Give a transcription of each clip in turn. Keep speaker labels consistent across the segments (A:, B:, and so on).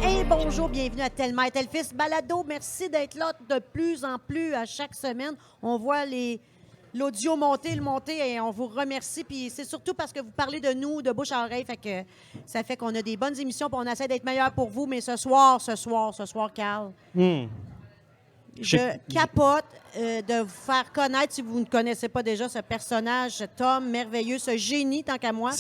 A: Et bonjour, bienvenue à Telle Mère, Tel Fils Balado. Merci d'être là de plus en plus à chaque semaine. On voit l'audio monter, et on vous remercie. Puis c'est surtout parce que vous parlez de nous, de bouche à oreille, fait que ça fait qu'on a des bonnes émissions, puis on essaie d'être meilleurs pour vous. Mais ce soir, Carl, je capote de vous faire connaître, si vous ne connaissez pas déjà ce personnage, cet homme merveilleux, ce génie, tant qu'à moi.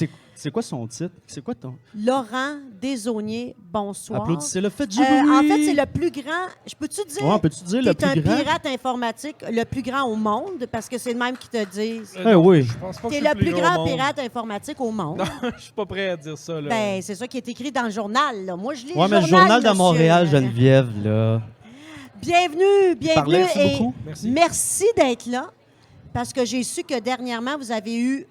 B: C'est quoi son titre? C'est quoi ton...
A: Laurent Desaulniers, bonsoir.
B: Applaudissez-le, faites du
A: En
B: bruit!
A: fait, c'est le plus grand. Je peux-tu dire?
B: Ouais, peux-tu dire le
A: t'es
B: plus grand?
A: un pirate informatique, le plus grand au monde, parce que c'est le même qui te disent.
B: Oui.
C: Je pense pas que
A: T'es
C: je suis
A: le plus
C: gros au
A: grand
C: monde.
A: pirate informatique au monde.
C: Non, je suis pas prêt à dire ça. Là.
A: Ben, c'est ça qui est écrit dans le journal. Là. Moi, je lis
B: Ouais,
A: le
B: mais le journal de
A: monsieur.
B: Montréal, Geneviève, là.
A: Bienvenue.
B: Merci
A: Et
B: beaucoup.
A: merci d'être là, parce que j'ai su que dernièrement, vous avez eu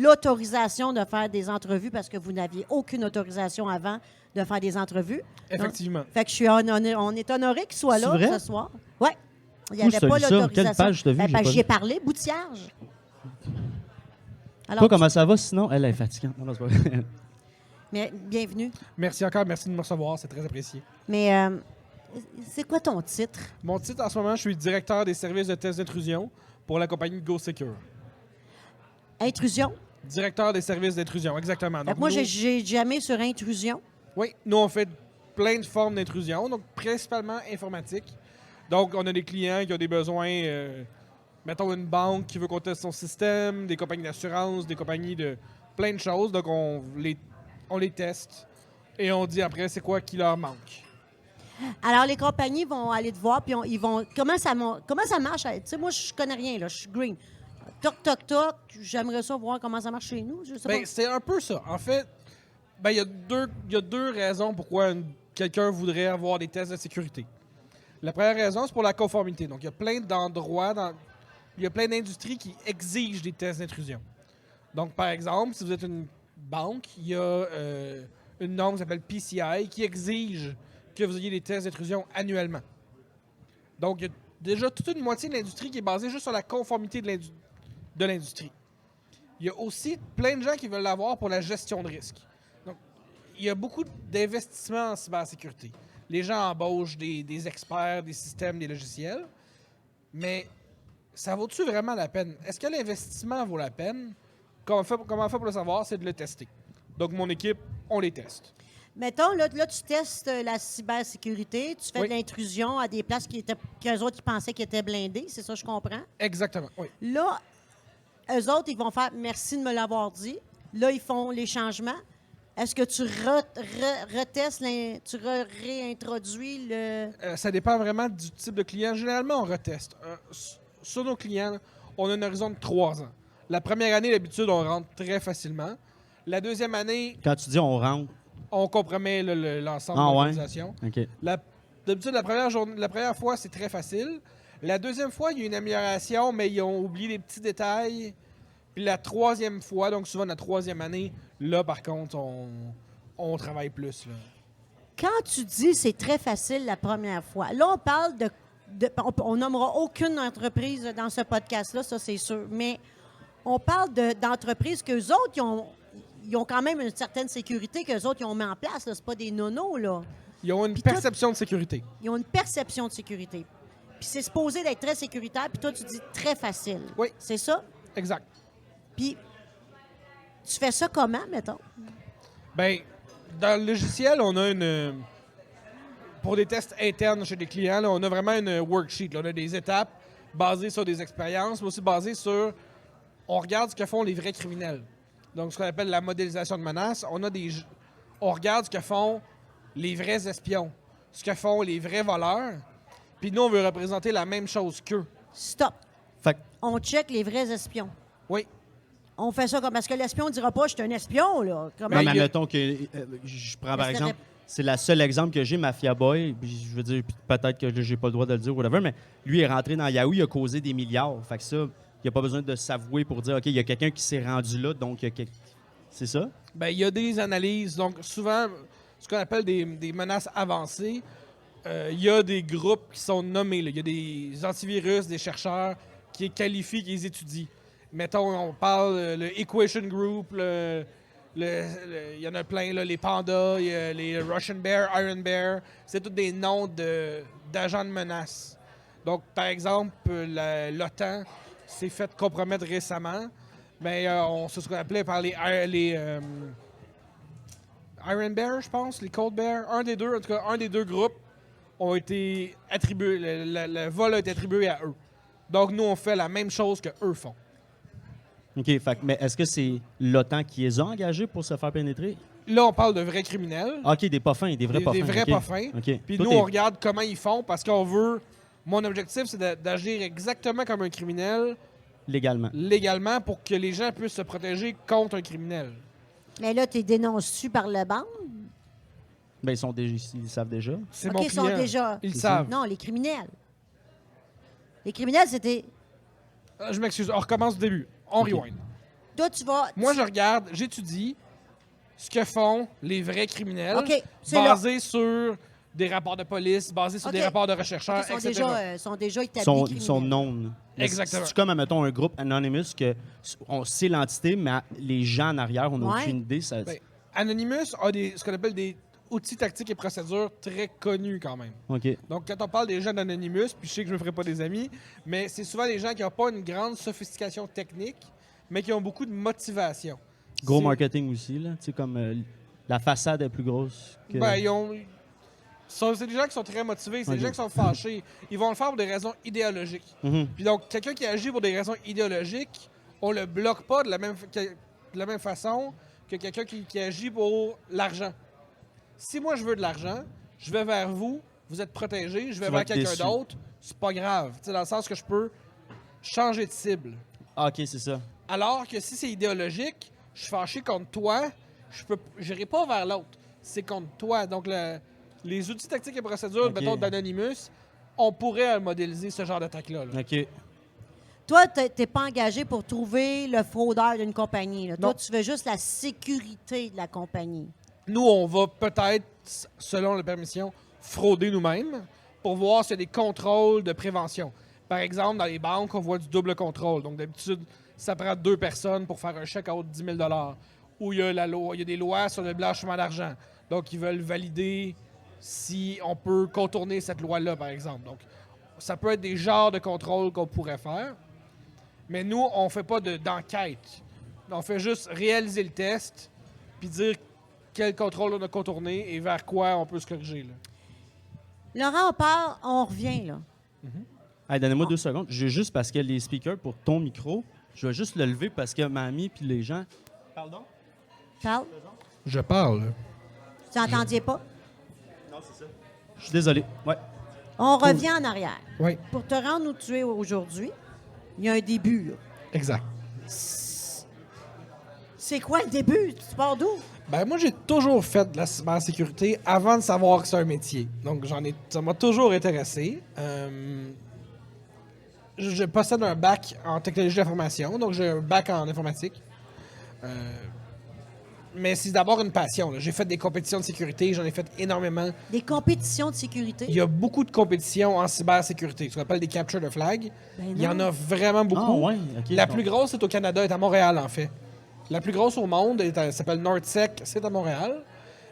A: l'autorisation de faire des entrevues, parce que vous n'aviez aucune autorisation avant de faire des entrevues.
C: Effectivement.
A: Fait que on est honoré qu'il soit là
B: C'est vrai?
A: ce soir. Oui. Il n'y
B: Où
A: avait
B: t'as
A: pas
B: vu ça?
A: l'autorisation.
B: Quelle page t'as vu? J'ai pas
A: J'y
B: vu.
A: ai parlé, Boutillage. Alors,
B: Toi, comment ça va sinon? Elle est fatigante. Non, c'est pas vrai.
A: mais, bienvenue.
C: Merci encore, merci de me recevoir, c'est très apprécié.
A: Mais c'est quoi ton titre?
C: Mon titre en ce moment, je suis directeur des services de tests d'intrusion pour la compagnie GoSecure.
A: Intrusion?
C: Directeur des services d'intrusion, exactement.
A: Fait
C: Donc,
A: que moi,
C: nous-
A: j'ai jamais sur intrusion.
C: Oui, nous, on fait plein de formes d'intrusion, donc principalement informatique. Donc, on a des clients qui ont des besoins, mettons une banque qui veut qu'on teste son système, des compagnies d'assurance, des compagnies de plein de choses. Donc, on les teste et on dit après c'est quoi qui leur manque.
A: Alors, les compagnies vont aller te voir, puis ils vont... Comment ça marche? Tu sais, moi, je connais rien, là. Je suis green. Toc, toc, toc. J'aimerais ça voir comment ça marche chez nous. Je sais
C: Ben,
A: pas.
C: c'est un peu ça. En fait, ben, il y a deux raisons pourquoi quelqu'un voudrait avoir des tests de sécurité. La première raison, c'est pour la conformité. Donc, il y a plein d'endroits, il y a plein d'industries qui exigent des tests d'intrusion. Donc, par exemple, si vous êtes une banque, il y a une norme qui s'appelle PCI qui exige que vous ayez des tests d'intrusion annuellement. Donc, il y a déjà toute une moitié de l'industrie qui est basée juste sur la conformité de l'industrie. Il y a aussi plein de gens qui veulent l'avoir pour la gestion de risque. Donc, il y a beaucoup d'investissements en cybersécurité. Les gens embauchent des experts, des systèmes, des logiciels, mais ça vaut-tu vraiment la peine? Est-ce que l'investissement vaut la peine? Comment on fait pour le savoir? C'est de le tester. Donc, mon équipe, on les teste.
A: Mettons, là, tu testes la cybersécurité, tu fais
C: Oui.
A: de l'intrusion à des places qu'eux autres, ils pensaient qu'ils étaient blindées, c'est ça, je comprends.
C: Exactement, oui.
A: Là, eux autres, ils vont faire « merci de me l'avoir dit ». Là, ils font les changements. Est-ce que tu retestes, tu réintroduis le...
C: Ça dépend vraiment du type de client. Généralement, on reteste. Sur nos clients, on a un horizon de 3 ans. La première année, d'habitude, on rentre très facilement. La deuxième année,
B: Quand tu dis on rentre,
C: on compromet l'ensemble
B: Ah
C: de
B: ouais?
C: l'organisation.
B: OK.
C: D'habitude, la première fois, c'est très facile. La deuxième fois, il y a une amélioration, mais ils ont oublié des petits détails. Puis la troisième fois, donc souvent la troisième année, là, par contre, on travaille plus. Là.
A: Quand tu dis c'est très facile la première fois, là, on parle on nommera aucune entreprise dans ce podcast-là, ça, c'est sûr, mais on parle d'entreprises qu'eux autres, ils ont quand même une certaine sécurité qu'eux autres, ils ont mis en place. Ce pas des nonos, là.
C: Ils ont une
A: Puis toi-
C: perception de sécurité.
A: Ils ont une perception de sécurité. Puis c'est supposé d'être très sécuritaire, puis toi, tu dis très facile.
C: Oui.
A: C'est ça?
C: Exact.
A: Puis tu fais ça comment, mettons?
C: Ben, dans le logiciel, on a pour des tests internes chez des clients, là, on a vraiment une worksheet. Là. On a des étapes basées sur des expériences, mais aussi basées sur... On regarde ce que font les vrais criminels. Donc, ce qu'on appelle la modélisation de menaces. On regarde ce que font les vrais espions, ce que font les vrais voleurs. Puis nous, on veut représenter la même chose qu'eux.
A: Stop.
B: Fait que
A: On check les vrais espions.
C: Oui.
A: On fait ça comme... Parce que l'espion ne dira pas « je suis un espion », là. Comment-
B: non,
C: il
B: mais
C: y a-
B: mettons que je prends par
A: Mais
B: exemple, c'est la seule exemple que j'ai, Mafia Boy. Puis je veux dire, puis peut-être que j'ai pas le droit de le dire, whatever, mais lui est rentré dans Yahoo, il a causé des milliards. Fait que ça, il n'y a pas besoin de s'avouer pour dire, OK, il y a quelqu'un qui s'est rendu là, donc c'est ça?
C: Ben, il y a des analyses. Donc, souvent, ce qu'on appelle des menaces avancées, il y a des groupes qui sont nommés. Là. Il y a des antivirus, des chercheurs qui qualifient, qui les étudient. Mettons, on parle le Equation Group, Il y en a plein, là, les pandas, il y a les Russian Bear, Iron Bear. C'est tous des noms d'agents de menace. Donc, par exemple, l'OTAN s'est fait compromettre récemment. Mais c'est ce qu'on appelait par les Iron Bear, je pense, les Cold Bear. Un des deux, en tout cas, un des deux groupes ont été attribués. Le vol a été attribué à eux. Donc, nous, on fait la même chose que eux font.
B: OK, mais est-ce que c'est l'OTAN qui les a engagés pour se faire pénétrer?
C: Là, on parle de vrais criminels.
B: Ah, OK, des pas fins, des vrais pas fins.
C: Des vrais
B: OK.
C: pas fins.
B: OK.
C: Puis
B: Toi,
C: nous,
B: t'es-
C: on regarde comment ils font parce qu'on veut... Mon objectif, c'est d'agir exactement comme un criminel
B: Légalement.
C: légalement pour que les gens puissent se protéger contre un criminel.
A: Mais là, tu dénonces-tu par le bande?
B: Ben, ils le savent déjà.
C: C'est
A: OK,
C: mon
A: ils sont
C: client.
A: déjà...
C: Ils le
B: C'est
C: savent.
A: Non, les criminels. Les criminels, c'était...
C: Je m'excuse, on recommence du début. On
B: Ok.
C: rewind.
A: Toi, tu vas...
C: Moi, je regarde, j'étudie ce que font les vrais criminels
A: OK, c'est là.
C: basés sur des rapports de police, basés sur
A: Ok.
C: des rapports de rechercheurs,
A: Ils
C: etc.
A: sont déjà établis
B: Ils
A: criminels.
B: sont known. Mais
C: Exactement.
B: C'est comme, admettons, un groupe Anonymous que on sait l'entité, mais les gens en arrière, on n'a
A: Ouais.
B: aucune idée. Ça...
C: Ben, Anonymous a ce qu'on appelle des outils tactiques et procédures très connus quand même.
B: OK.
C: Donc, quand on parle des gens d'Anonymous, puis je sais que je ne me ferai pas des amis, mais c'est souvent des gens qui n'ont pas une grande sophistication technique, mais qui ont beaucoup de motivation.
B: Gros
C: C'est-
B: marketing aussi, là. Tu sais, comme la façade est plus grosse que...
C: Ben, c'est des gens qui sont très motivés, c'est
B: Ok.
C: des gens qui sont fâchés. Ils vont le faire pour des raisons idéologiques.
B: Mhm.
C: Puis donc, quelqu'un qui agit pour des raisons idéologiques, on le bloque pas de la même façon que quelqu'un qui agit pour l'argent. Si moi, je veux de l'argent, je vais vers vous, vous êtes protégé, je vais
B: Tu vas
C: vers
B: être
C: quelqu'un
B: déçu.
C: d'autre, c'est pas grave. Tu sais, dans le sens que je peux changer de cible.
B: Ah, OK, c'est ça.
C: Alors que si c'est idéologique, je suis fâché contre toi, je n'irai pas vers l'autre. C'est contre toi. Donc, les outils tactiques et procédures,
B: Ok.
C: mettons, d'Anonymous, on pourrait modéliser ce genre d'attaque-là. là.
B: OK.
A: Toi, tu n'es pas engagé pour trouver le fraudeur d'une compagnie. Là. Toi,
C: Non.
A: tu veux juste la sécurité de la compagnie.
C: Nous, on va peut-être, selon la permission, frauder nous-mêmes pour voir s'il y a des contrôles de prévention. Par exemple, dans les banques, on voit du double contrôle. Donc, d'habitude, ça prend 2 personnes pour faire un chèque à haute de 10 000 Ou il y a des lois sur le blanchiment d'argent. Donc, ils veulent valider si on peut contourner cette loi-là, par exemple. Donc, ça peut être des genres de contrôles qu'on pourrait faire. Mais nous, on ne fait pas d'enquête. On fait juste réaliser le test puis dire quel contrôle on a contourné et vers quoi on peut se corriger. Là.
A: Laurent, on part, on revient. Là.
B: Hey, donnez-moi 2 secondes. Juste parce que les speakers pour ton micro, je vais juste le lever parce que mamie puis les gens... Pardon?
A: Charles,
C: Je parle.
A: tu n'entendiez pas?
B: Je suis désolé. Ouais.
A: On revient en arrière.
C: Oui,
A: Pour te rendre où tu es aujourd'hui, il y a un début. Là.
C: exact.
A: C'est quoi le début? Tu pars d'où?
C: Ben moi, j'ai toujours fait de la cybersécurité avant de savoir que c'est un métier. Donc, ça m'a toujours intéressé. Je possède un bac en technologie de l'information, donc j'ai un bac en informatique. Mais c'est d'abord une passion. Là. J'ai fait des compétitions de sécurité, j'en ai fait énormément.
A: Des compétitions de sécurité?
C: Il y a beaucoup de compétitions en cybersécurité, ce qu'on appelle des capture the flag.
A: Ben
C: Il y en
A: non.
C: a vraiment beaucoup.
B: Ah, ouais. OK.
C: La plus grosse est au Canada, est à Montréal, en fait. La plus grosse au monde s'appelle NordSec, c'est à Montréal.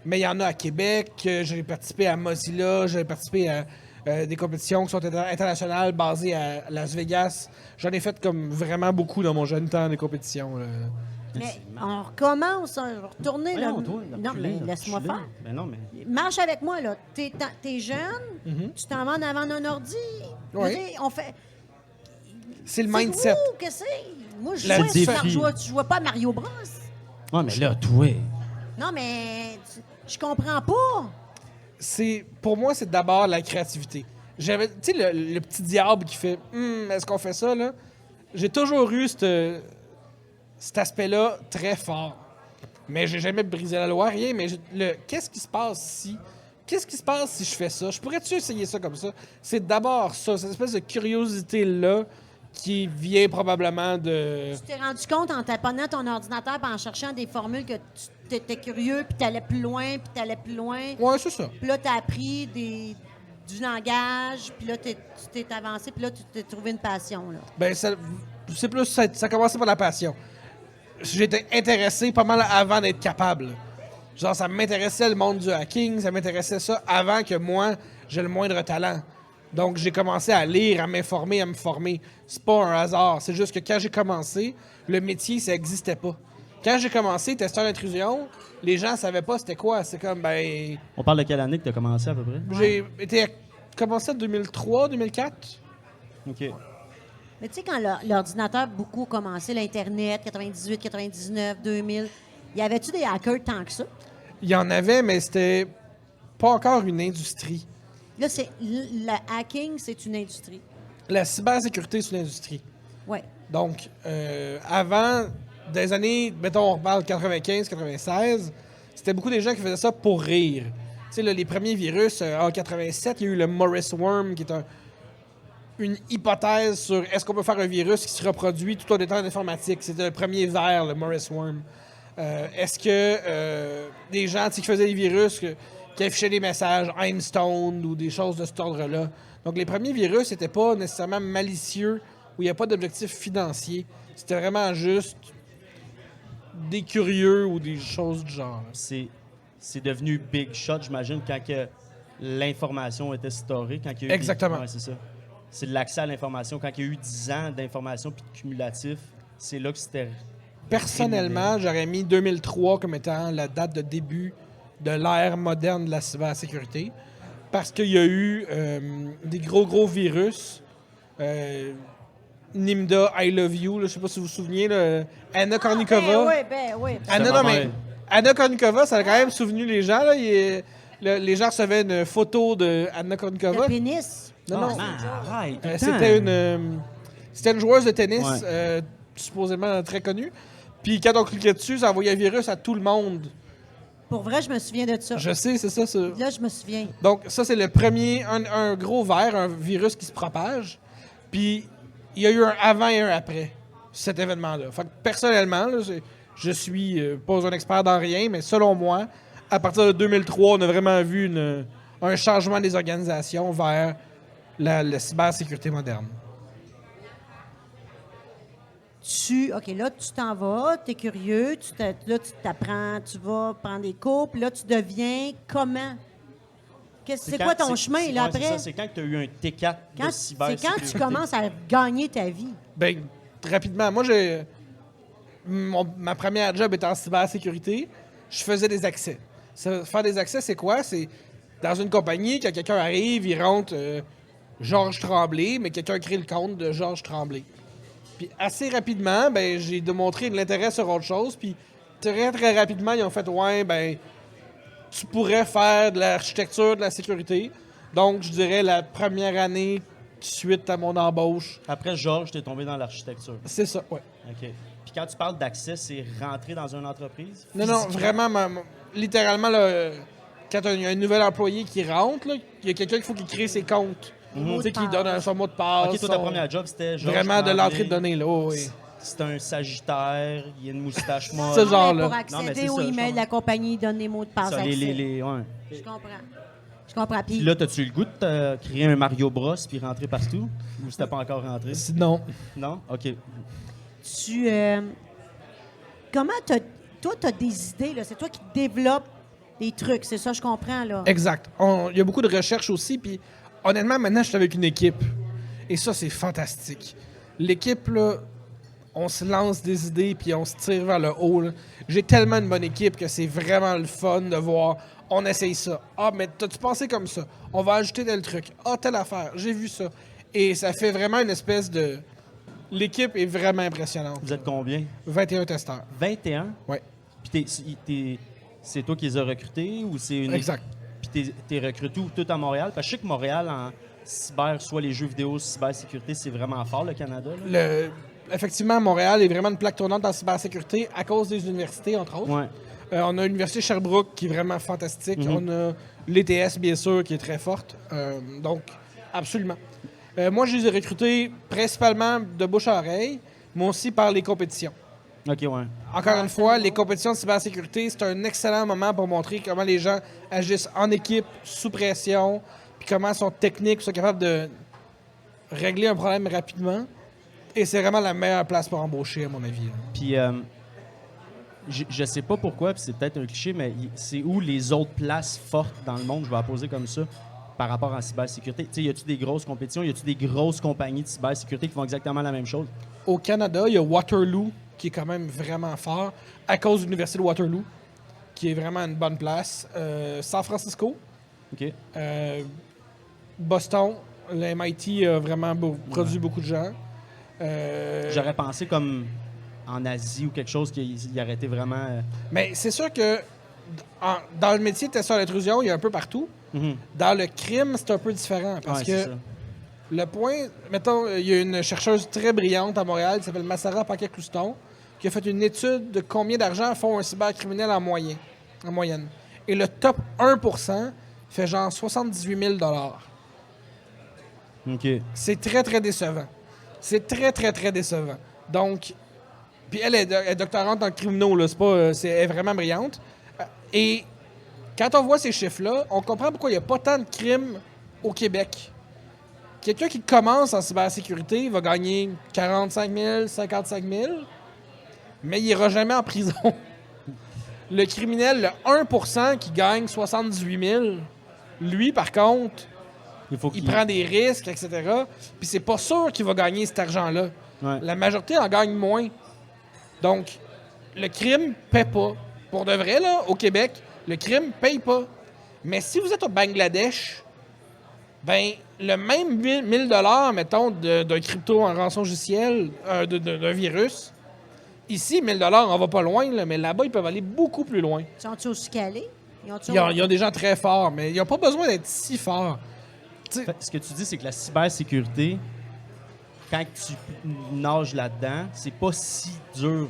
C: Mais il y en a à Québec. J'ai participé à Mozilla, j'ai participé à des compétitions qui sont internationales basées à Las Vegas. J'en ai fait comme vraiment beaucoup dans mon jeune temps des compétitions. Là.
A: Mais on recommence, on va retourner. Là.
B: Voyons, toi,
A: Non, mais
B: reculez,
A: laisse-moi
B: reculez.
A: faire.
B: Ben non, mais...
A: Marche avec moi, là. T'es jeune, tu t'en vas en avant d'un ordi.
C: Mhm. Oui.
A: Je veux dire, on fait...
C: C'est le
A: C'est
C: mindset.
A: où que c'est? Moi, je
C: La
A: jouais,
B: différence.
A: je jouais pas à Mario Bros.
B: Ouais, mais là, toi...
A: Non, mais je comprends pas.
C: Pour moi, c'est d'abord la créativité. J'avais, tu sais, le petit diable qui fait est-ce qu'on fait ça, là? J'ai toujours eu cet aspect-là très fort. Mais j'ai jamais brisé la loi, rien. Mais qu'est-ce qui se passe si. Qu'est-ce qui se passe si je fais ça? Je pourrais-tu essayer ça comme ça? C'est d'abord ça, cette espèce de curiosité-là qui vient probablement de.
A: Tu t'es rendu compte en taponnant ton ordinateur et en cherchant des formules que tu étais curieux, puis t'allais plus loin, puis t'allais plus loin.
C: Ouais, c'est ça.
A: Puis là, t'as appris du langage, puis là, tu t'es avancé, puis là, tu t'es trouvé une passion. Là.
C: Ben, c'est plus. Ça a commencé par la passion. j'étais intéressé pas mal avant d'être capable. Genre, ça m'intéressait le monde du hacking, ça m'intéressait ça avant que moi, j'ai le moindre talent. Donc, j'ai commencé à lire, à m'informer, à me former. C'est pas un hasard. C'est juste que quand j'ai commencé, le métier, ça n'existait pas. Quand j'ai commencé, testeur d'intrusion, les gens savaient pas c'était quoi. C'est comme, ben...
B: On parle de quelle année que tu as commencé à peu près?
C: J'ai commencé en 2003, 2004.
B: OK.
A: Mais tu sais, quand l'ordinateur a beaucoup commencé, l'Internet, 98, 99, 2000, y avait-tu des hackers tant que ça?
C: Il y en avait, mais c'était pas encore une industrie.
A: Là, le hacking, c'est une industrie.
C: La cybersécurité, c'est une industrie.
A: Oui.
C: Donc, avant, des années, mettons, on reparle 95, 96, c'était beaucoup des gens qui faisaient ça pour rire. Tu sais, là, les premiers virus, en 87, il y a eu le Morris Worm, qui est une hypothèse sur est-ce qu'on peut faire un virus qui se reproduit tout en étant en informatique. C'était le premier vers, le Morris Worm. Est-ce que des gens qui faisaient des virus qui affichaient des messages Einstein ou des choses de cet ordre-là. Donc, les premiers virus n'étaient pas nécessairement malicieux où il n'y a pas d'objectif financier. C'était vraiment juste des curieux ou des choses du genre.
B: C'est devenu big shot, j'imagine, quand que l'information était storée. Quand il y a eu
C: Exactement.
B: Ouais, c'est ça. C'est de l'accès à l'information. Quand il y a eu 10 ans d'information puis de cumulatif, c'est là que c'était...
C: Personnellement, j'aurais mis 2003 comme étant la date de début de l'ère moderne de la cybersécurité. Parce qu'il y a eu des gros virus. Nimda, I Love You, je ne sais pas si vous vous souvenez, là, Anna Kournikova.
A: Oui.
C: Anna Kournikova, ça a quand même souvenu les gens. Là, les gens recevaient une photo de Anna Kournikova.
A: Le pénis.
C: Non.
B: Arrête,
C: C'était une joueuse de tennis,
B: Ouais.
C: supposément très connue. Puis quand on cliquait dessus, ça envoyait un virus à tout le monde.
A: Pour vrai, je me souviens de ça.
C: Je sais, c'est ça.
A: Là, je me souviens.
C: Donc, ça, c'est le premier, un gros ver, un virus qui se propage. Puis, il y a eu un avant et un après cet événement-là. Fait que personnellement, là, je suis pas un expert dans rien, mais selon moi, à partir de 2003, on a vraiment vu un changement des organisations vers la cybersécurité moderne.
A: OK, là, tu t'en vas, tu es curieux, là, tu t'apprends, tu vas prendre des cours, puis là, tu deviens comment? C'est quoi ton chemin, là, après?
B: C'est quand tu as eu un T4 de
A: C'est quand
B: cybersécurité.
A: tu commences à gagner ta vie.
C: Ben, rapidement, moi, ma première job était en cybersécurité. Je faisais des accès. Faire des accès, c'est quoi? C'est dans une compagnie, quand quelqu'un arrive, il rentre Georges Tremblay, mais quelqu'un crée le compte de Georges Tremblay. Puis assez rapidement, ben, j'ai démontré de l'intérêt sur autre chose. Puis très rapidement, ils ont fait « Ouais, ben, tu pourrais faire de l'architecture, de la sécurité. » Donc, je dirais la première année suite à mon embauche.
B: Après Georges, tu es tombé dans l'architecture.
C: C'est ça, ouais.
B: OK. Puis quand tu parles d'accès, c'est rentrer dans une entreprise?
C: Non, vraiment, littéralement, là, quand il y a un nouvel employé qui rentre, là, il y a quelqu'un qu'il faut qu'il crée ses comptes. Tu sais, qui donne son mot de passe.
B: OK, toi, ta première job, c'était Georges
C: Vraiment de
B: Tremblay.
C: l'entrée de données, là. Oui.
B: C'est un sagittaire, il y a une moustache molle.
C: Ce genre.
A: Mais
C: là.
A: pour accéder
B: Non, mais c'est
A: au
B: ça, je
A: email de la compagnie, donne des mots de passe.
B: Ça,
A: accès.
B: ouais.
A: Je comprends.
B: Puis
A: Puis
B: là, t'as-tu le goût de créer un Mario Bros puis rentrer partout? Ou c'était pas encore rentré?
C: Non.
B: Non? OK.
A: comment toi, tu as des idées, là. C'est toi qui développes des trucs, c'est ça, je comprends, là.
C: Exact. Il y a beaucoup de recherches aussi, puis honnêtement, maintenant, je suis avec une équipe. Et ça, c'est fantastique. L'équipe, là, on se lance des idées, puis on se tire vers le haut, là. J'ai tellement une bonne équipe que c'est vraiment le fun de voir, on essaye ça. Ah, mais t'as-tu pensé comme ça? On va ajouter tel truc. Ah, telle affaire, j'ai vu ça. Et ça fait vraiment une espèce de... L'équipe est vraiment impressionnante.
B: Vous êtes combien?
C: 21 testeurs.
B: 21?
C: Ouais.
B: Puis c'est toi qui les as recrutés ou c'est une...
C: Exact.
B: Puis t'es recruté où? Tout à Montréal? Parce que je sais que Montréal, en cyber, soit les jeux vidéo, cybersécurité, c'est vraiment fort, le Canada. Là.
C: Effectivement, Montréal est vraiment une plaque tournante en cybersécurité à cause des universités, entre autres.
B: Ouais.
C: On a l'Université Sherbrooke qui est vraiment fantastique.
B: Mhm.
C: On a l'ETS, bien sûr, qui est très forte. Donc, absolument. Moi, je les ai recrutés principalement de bouche à oreille, mais aussi par les compétitions.
B: OK, ouais.
C: Encore une fois, les compétitions de cybersécurité, c'est un excellent moment pour montrer comment les gens agissent en équipe, sous pression, puis comment ils sont techniques, sont capables de régler un problème rapidement. Et c'est vraiment la meilleure place pour embaucher, à mon avis. Là.
B: Puis je sais pas pourquoi, puis c'est peut-être un cliché, mais c'est où les autres places fortes dans le monde, je vais la poser comme ça, par rapport à la cybersécurité? Tu sais, y a-tu des grosses compétitions? Y a-tu des grosses compagnies de cybersécurité qui font exactement la même chose?
C: Au Canada, il y a Waterloo, qui est quand même vraiment fort, à cause de l'Université de Waterloo, qui est vraiment une bonne place. San Francisco,
B: OK.
C: Boston, le MIT a vraiment produit beaucoup de gens.
B: J'aurais pensé comme en Asie ou quelque chose qui arrêtait vraiment...
C: Mais c'est sûr que dans le métier de testeur d'intrusion, il y a un peu partout.
B: Mhm.
C: Dans le crime, c'est un peu différent. Parce
B: Ouais,
C: que
B: c'est ça.
C: le point, mettons, il y a une chercheuse très brillante à Montréal qui s'appelle Massara Paquet-Clouston qui a fait une étude de combien d'argent font un cybercriminel en moyenne. Et le top 1% fait genre 78 000 $.
B: OK.
C: C'est très, très décevant. C'est très, très, très décevant. Donc, puis elle est doctorante en criminaux, là. Elle est vraiment brillante. Et quand on voit ces chiffres-là, on comprend pourquoi il n'y a pas tant de crimes au Québec. Quelqu'un qui commence en cybersécurité va gagner 45 000, 55 000, mais il n'ira jamais en prison. Le criminel, le 1% qui gagne 78 000, lui, par contre, il prend des risques, etc. Puis c'est pas sûr qu'il va gagner cet argent-là.
B: Ouais.
C: La majorité en gagne moins. Donc, le crime paie pas. Pour de vrai, là, au Québec, le crime paye pas. Mais si vous êtes au Bangladesh, ben le même 1000 $, mettons, d'un crypto en rançon logiciel, d'un virus, ici, 1000 $, on va pas loin, là, mais là-bas, ils peuvent aller beaucoup plus loin.
A: Sont-ils aussi calés?
C: Il y a des gens très forts, mais ils n'ont pas besoin d'être si forts.
B: Fait, ce que tu dis, c'est que la cybersécurité, quand tu nages là-dedans, c'est pas si dur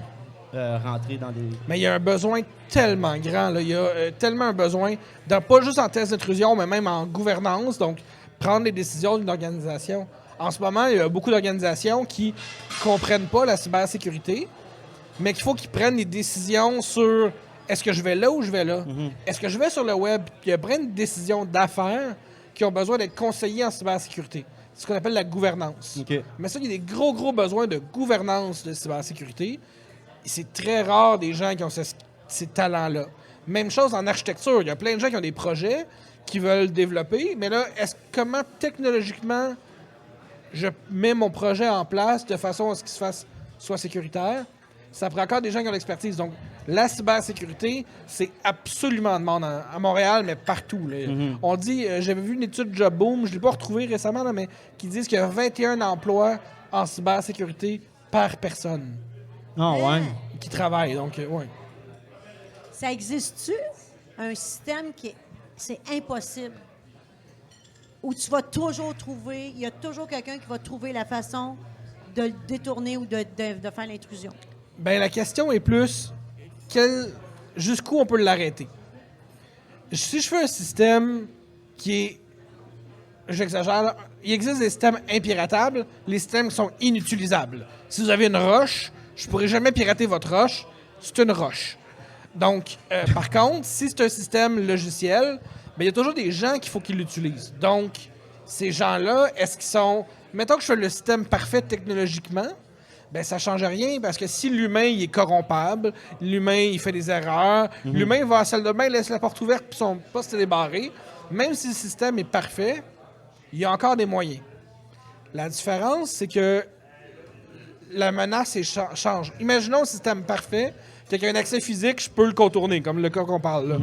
B: rentrer dans des...
C: Mais il y a un besoin tellement grand. Là. Il y a tellement un besoin, pas juste en test d'intrusion, mais même en gouvernance, donc prendre les décisions d'une organisation. En ce moment, il y a beaucoup d'organisations qui ne comprennent pas la cybersécurité, mais qu'il faut qu'ils prennent des décisions sur est-ce que je vais là ou je vais là? Est-ce que je vais sur le web? Puis il y a plein de décisions d'affaires qui ont besoin d'être conseillées en cybersécurité. C'est ce qu'on appelle la gouvernance.
B: OK.
C: Mais ça, il y a des gros besoins de gouvernance de cybersécurité. Et c'est très rare des gens qui ont ces talents-là. Même chose en architecture. Il y a plein de gens qui ont des projets qui veulent développer, mais là, comment technologiquement je mets mon projet en place de façon à ce qu'il soit sécuritaire? Ça prend encore des gens qui ont l'expertise. Donc, la cybersécurité, c'est absolument demande à Montréal, mais partout. Là. On dit, j'avais vu une étude Job Boom, je ne l'ai pas retrouvée récemment, là, mais qui disent qu'il y a 21 emplois en cybersécurité par personne
B: Ah ouais.
C: qui travaillent. Donc, ouais.
A: Ça existe-tu, un système c'est impossible, où tu vas toujours trouver, il y a toujours quelqu'un qui va trouver la façon de le détourner ou de faire l'intrusion?
C: Ben la question est plus, jusqu'où on peut l'arrêter? Si je fais un système qui est, j'exagère, là, il existe des systèmes impiratables, les systèmes qui sont inutilisables. Si vous avez une roche, je pourrais jamais pirater votre roche, c'est une roche. Donc, par contre, si c'est un système logiciel, ben, il y a toujours des gens qu'il faut qu'ils l'utilisent. Donc, ces gens-là, est-ce qu'ils sont... Mettons que je fais le système parfait technologiquement, ben ça change rien parce que si l'humain il est corrompable, l'humain il fait des erreurs, l'humain va à la salle de bain, laisse la porte ouverte puis son poste est débarré, même si le système est parfait, il y a encore des moyens. La différence, c'est que la menace change. Imaginons un système parfait, quelqu'un a un accès physique, je peux le contourner, comme le cas qu'on parle là.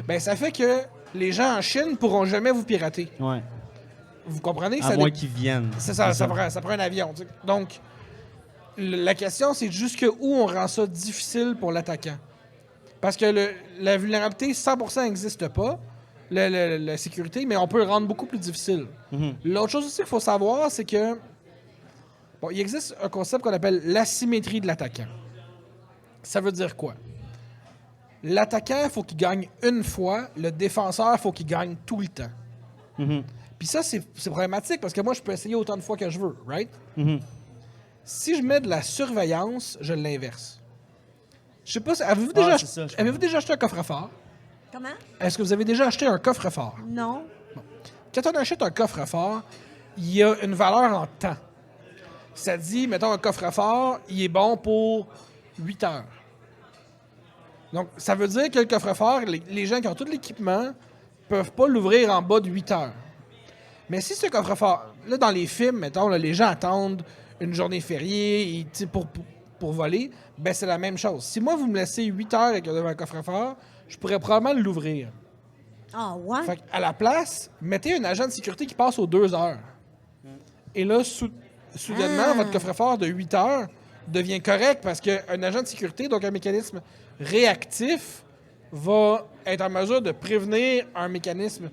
C: Ben ça fait que les gens en Chine pourront jamais vous pirater.
B: Ouais.
C: Vous comprenez?
B: À moins qu'ils viennent.
C: C'est ça, ça prend un avion. Tu sais. Donc, la question, c'est jusqu'où on rend ça difficile pour l'attaquant. Parce que la vulnérabilité, 100% n'existe pas, la sécurité, mais on peut le rendre beaucoup plus difficile. L'autre chose aussi qu'il faut savoir, c'est que il existe un concept qu'on appelle l'asymétrie de l'attaquant. Ça veut dire quoi? L'attaquant, il faut qu'il gagne une fois, le défenseur, il faut qu'il gagne tout le temps. Puis ça, c'est problématique parce que moi, je peux essayer autant de fois que je veux, right? Si je mets de la surveillance, je l'inverse. Je sais pas, avez-vous déjà acheté un coffre-fort?
A: Comment?
C: Est-ce que vous avez déjà acheté un coffre-fort?
A: Non.
C: Quand on achète un coffre-fort, il y a une valeur en temps. Ça dit, mettons, un coffre-fort, il est bon pour 8 heures. Donc, ça veut dire que le coffre-fort, les gens qui ont tout l'équipement peuvent pas l'ouvrir en bas de 8 heures. Mais si ce coffre-fort, là, dans les films, mettons, là, les gens attendent une journée fériée pour voler, ben c'est la même chose. Si moi, vous me laissez 8 heures avec devant un coffre-fort, je pourrais probablement l'ouvrir.
A: Ah, ouais?
C: Fait à la place, mettez un agent de sécurité qui passe aux 2 heures. Et là, soudainement, votre coffre-fort de 8 heures devient correct parce qu'un agent de sécurité, donc un mécanisme réactif, va être en mesure de prévenir un mécanisme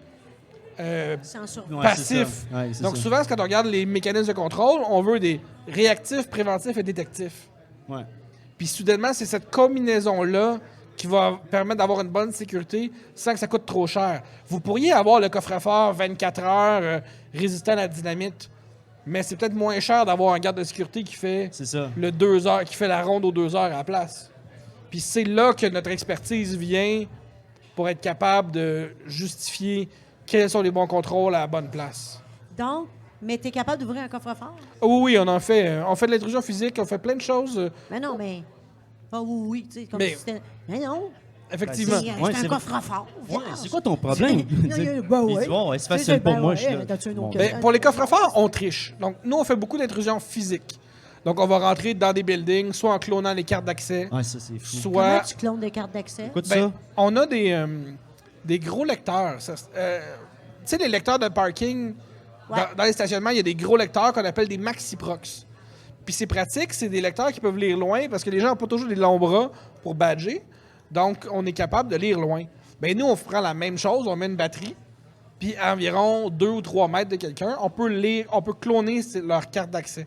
A: Censure.
B: Ouais,
C: passif.
B: c'est ça. Ouais, c'est
C: Donc
B: ça.
C: souvent, quand on regarde les mécanismes de contrôle, on veut des réactifs, préventifs et détectifs.
B: Ouais.
C: Puis soudainement, c'est cette combinaison-là qui va permettre d'avoir une bonne sécurité sans que ça coûte trop cher. Vous pourriez avoir le coffre-fort 24 heures résistant à la dynamite, mais c'est peut-être moins cher d'avoir un garde de sécurité qui fait
B: C'est ça.
C: le 2 heures, qui fait la ronde aux 2 heures à la place. Puis c'est là que notre expertise vient pour être capable de justifier quels sont les bons contrôles à la bonne place.
A: Donc, mais tu es capable d'ouvrir un coffre-fort?
C: Oui, on en fait. On fait de l'intrusion physique, on fait plein de choses.
A: Mais non, mais. Ah, oui, tu sais, comme
C: Mais-
A: si c'était. Mais non,
C: Effectivement.
A: c'est
B: Ouais,
A: un
B: c'est-
A: coffre-fort.
B: Ouais,
A: vierge.
B: c'est quoi ton problème?
A: Ben
B: Il dit,
A: ouais.
B: bon, ouais, c'est
A: C'est
B: facile pour
A: ben
B: moi.
A: ouais,
B: Je suis là.
A: mais t'as-tu un autre
B: Bon.
C: Ben, pour les coffres-forts, on triche. Donc, nous, on fait beaucoup d'intrusion physique. Donc, on va rentrer dans des buildings, soit en clonant les cartes d'accès,
B: Ouais, ça, c'est fou.
A: Comment
C: soit...
A: tu clones des cartes d'accès?
B: Écoute
C: Ben,
B: ça.
C: on a des gros lecteurs. Tu sais, les lecteurs de parking,
A: Ouais.
C: dans les stationnements, il y a des gros lecteurs qu'on appelle des Maxiprox. Puis c'est pratique, c'est des lecteurs qui peuvent lire loin parce que les gens n'ont pas toujours des longs bras pour badger. Donc, on est capable de lire loin. Ben nous, on prend la même chose, on met une batterie, puis à environ 2 ou 3 mètres de quelqu'un, on peut cloner leur carte d'accès.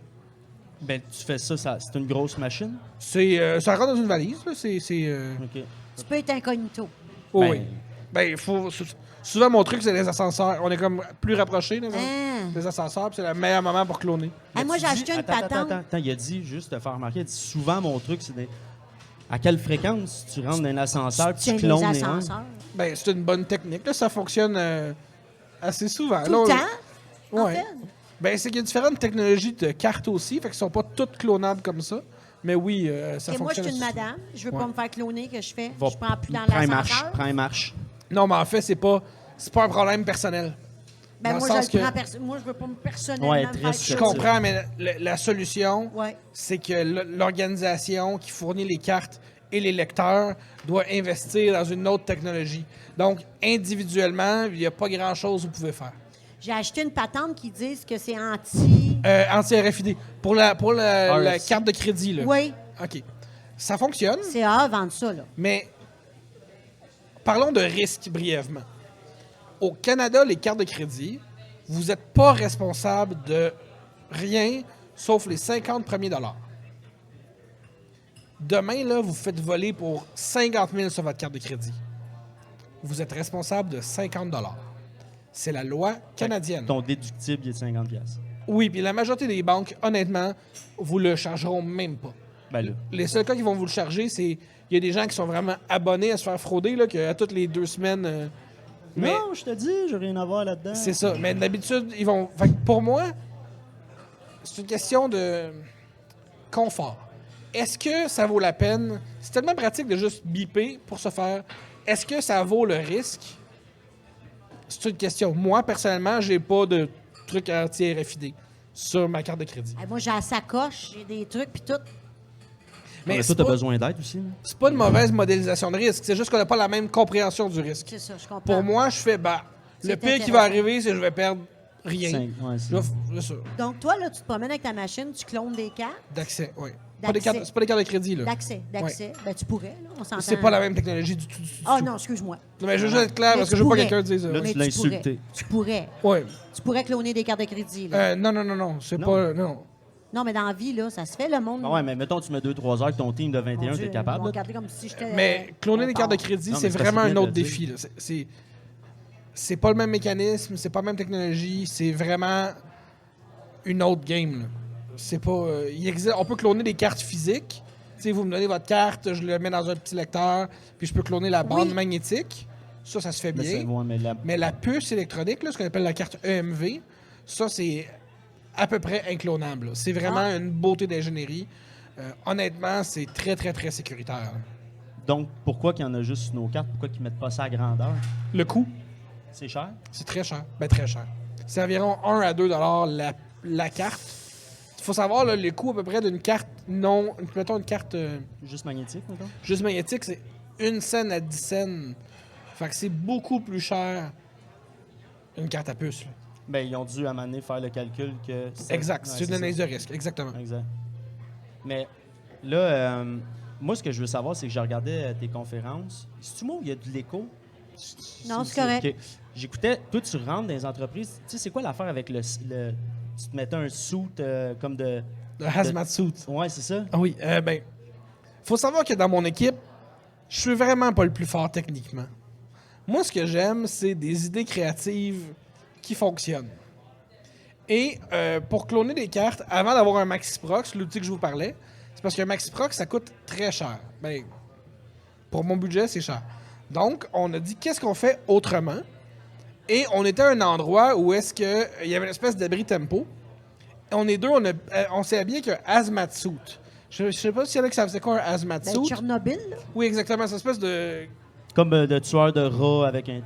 B: Ben, tu fais ça, c'est une grosse machine?
C: Ça rentre dans une valise, là.
B: OK.
A: Tu peux être incognito.
C: Oh,
B: Ben,
C: oui. Ben, souvent, mon truc, c'est les ascenseurs. On est comme plus rapprochés, là,
A: Ah.
C: des ascenseurs, puis c'est le meilleur moment pour cloner.
A: Ah, moi, j'ai
B: Tu
A: acheté
B: dis-
A: une patente.
B: Attends, il a dit, juste te faire remarquer, il a dit, souvent, mon truc, c'est à quelle fréquence tu rentres dans un ascenseur puis
A: Tiens,
B: tu
A: les
B: clones les
A: ascenseurs.
C: Ben, c'est une bonne technique. Là, ça fonctionne assez souvent.
A: Tout
C: Là,
A: le temps, en
C: Ouais.
A: fait.
C: Ben, c'est qu'il y a différentes technologies de cartes aussi, fait qu'elles sont pas toutes clonables comme ça. Mais oui, ça
A: Et moi, je
C: fonctionne.
A: suis une
C: aussi.
A: madame. Je veux
C: Ouais.
A: pas me faire cloner, que je fais.
B: Va-
A: Je prends plus dans
B: Prends une marche,
A: l'ascenseur.
B: prends une marche.
C: Non, mais en fait, c'est pas un problème personnel.
A: Ben,
C: dans
A: moi,
C: le sens
A: je le
C: que-
A: prends moi, je veux pas me personnellement
B: Ouais,
A: me
B: triste,
A: faire
C: Je
B: C'est
A: cloner.
C: comprends, mais la solution,
A: Ouais.
C: c'est que l'organisation qui fournit les cartes et les lecteurs doit investir dans une autre technologie. Donc, individuellement, il n'y a pas grand-chose que vous pouvez faire.
A: J'ai acheté une patente qui dit que c'est anti.
C: Anti-RFID. Pour la
B: RFC.
C: carte de crédit, là.
A: Oui,
C: OK. Ça fonctionne,
A: c'est A vendre ça, là.
C: mais parlons de risque brièvement. Au Canada, les cartes de crédit, vous n'êtes pas responsable de rien sauf les 50 premiers dollars. Demain, là, vous faites voler pour 50 000 sur votre carte de crédit. Vous êtes responsable de 50 dollars. C'est la loi canadienne.
B: Ton déductible, il est de 50$.
C: Oui, puis la majorité des banques, honnêtement, vous le chargeront même pas.
B: Ben là.
C: Les seuls cas qui vont vous le charger, c'est il y a des gens qui sont vraiment abonnés à se faire frauder, là, qu'à toutes les 2 semaines. Mais
B: Non, je te dis, j'ai rien à voir là-dedans.
C: c'est ça. Mais d'habitude, ils vont. Fait que pour moi, c'est une question de confort. Est-ce que ça vaut la peine? C'est tellement pratique de juste biper pour se faire. Est-ce que ça vaut le risque? C'est une question. Moi, personnellement, j'ai pas de truc anti-RFID sur ma carte de crédit.
A: Moi, j'ai la sacoche, j'ai des trucs, puis tout.
B: Mais
C: c'est
B: toi, t'as
C: pas,
B: besoin d'aide aussi. là.
C: c'est pas une mauvaise modélisation de risque. C'est juste qu'on n'a pas la même compréhension du risque.
A: C'est ça, je comprends.
C: Pour moi, je fais, le
A: C'est
C: pire qui va
A: intéressant.
C: arriver, c'est que je vais perdre rien.
B: Ouais, c'est
C: Là,
B: ça.
C: c'est ça.
A: Donc, toi, là, tu te promènes avec ta machine, tu clones des cartes
C: D'accès, oui.
A: D'accès.
C: C'est pas des cartes de crédit, là.
A: d'accès. Ben, tu pourrais, là, on s'entend.
C: C'est pas la même technologie du tout.
A: Ah non, excuse-moi.
C: Non, mais je veux juste être clair
A: Mais
C: parce
A: tu
C: que je veux pas
A: pourrais.
C: quelqu'un dise.
B: Là,
A: Mais
B: tu l'as
A: tu pourrais.
B: insulté.
A: Tu pourrais.
C: Ouais.
A: Tu pourrais cloner des cartes de crédit, là.
C: Non, c'est
B: Non.
C: pas. Non.
A: Non, mais dans la vie, là, ça se fait, le monde.
B: Ah ouais, mais mettons, tu mets 2-3 heures avec ton team de
A: Mon
B: 21,
A: Dieu,
B: t'es
A: ils
B: capable.
A: vont
B: là.
A: regarder comme si j'étais.
C: Mais cloner les cartes de
A: on
C: crédit,
B: Non,
C: c'est
B: mais c'est
C: vraiment
B: parce que
C: un
B: tu
C: autre
B: viens de le
C: défi. Là. C'est pas le même mécanisme, c'est pas la même technologie, c'est vraiment une autre game. Là. C'est pas. On peut cloner des cartes physiques. Tu sais, vous me donnez votre carte, je le mets dans un petit lecteur, puis je peux cloner la bande
A: Oui.
C: magnétique. Ça se fait
B: Mais c'est-
C: bien.
B: ouais, mais la-
C: Mais la puce électronique, là, ce qu'on appelle la carte EMV, ça, c'est à peu près inclonable. là. C'est vraiment
A: Ah.
C: une beauté d'ingénierie. Honnêtement, c'est très, très, très sécuritaire. là.
B: Donc, pourquoi qu'il y en a juste sur nos cartes? Pourquoi qu'ils mettent pas ça à grandeur?
C: Le coût,
B: C'est cher?
C: c'est très cher. Ben, très cher. C'est environ 1 à 2 la carte. Il faut savoir, là, le coût à peu près d'une carte non... Mettons une carte
B: Juste magnétique, mettons?
C: juste magnétique, c'est 1 cent à 10 cents. Fait que c'est beaucoup plus cher une carte à puce. Là.
B: Ben, ils ont dû, à un moment donné, faire le calcul que...
C: Exact,
B: Ouais,
C: c'est une
B: ça.
C: analyse de risque, exactement.
B: Exact. Mais là, moi, ce que je veux savoir, c'est que je regardais tes conférences. C'est-tu moi où il y a de l'écho?
A: Non, c'est correct.
B: OK. J'écoutais, toi, tu rentres dans les entreprises. Tu sais, c'est quoi l'affaire avec le tu te mettais un suit comme de...
C: Le hazmat suit.
B: Ouais, c'est ça?
C: Ah oui, ben, faut savoir que dans mon équipe, je suis vraiment pas le plus fort techniquement. Moi, ce que j'aime, c'est des idées créatives qui fonctionnent. Et pour cloner des cartes, avant d'avoir un MaxiProx, l'outil que je vous parlais, c'est parce qu'un MaxiProx, ça coûte très cher. Ben, pour mon budget, c'est cher. Donc, on a dit, qu'est-ce qu'on fait autrement? Et on était à un endroit où est-ce que il y avait une espèce d'abri tempo. Et on est deux, on s'est habillé avec un hazmat suit. Je sais pas s'il y en a qui savent c'est quoi un hazmat
A: Ben,
C: suit.
A: Tchernobyl, là.
C: Oui, exactement. C'est une espèce de...
B: Comme de tueur de rats avec un...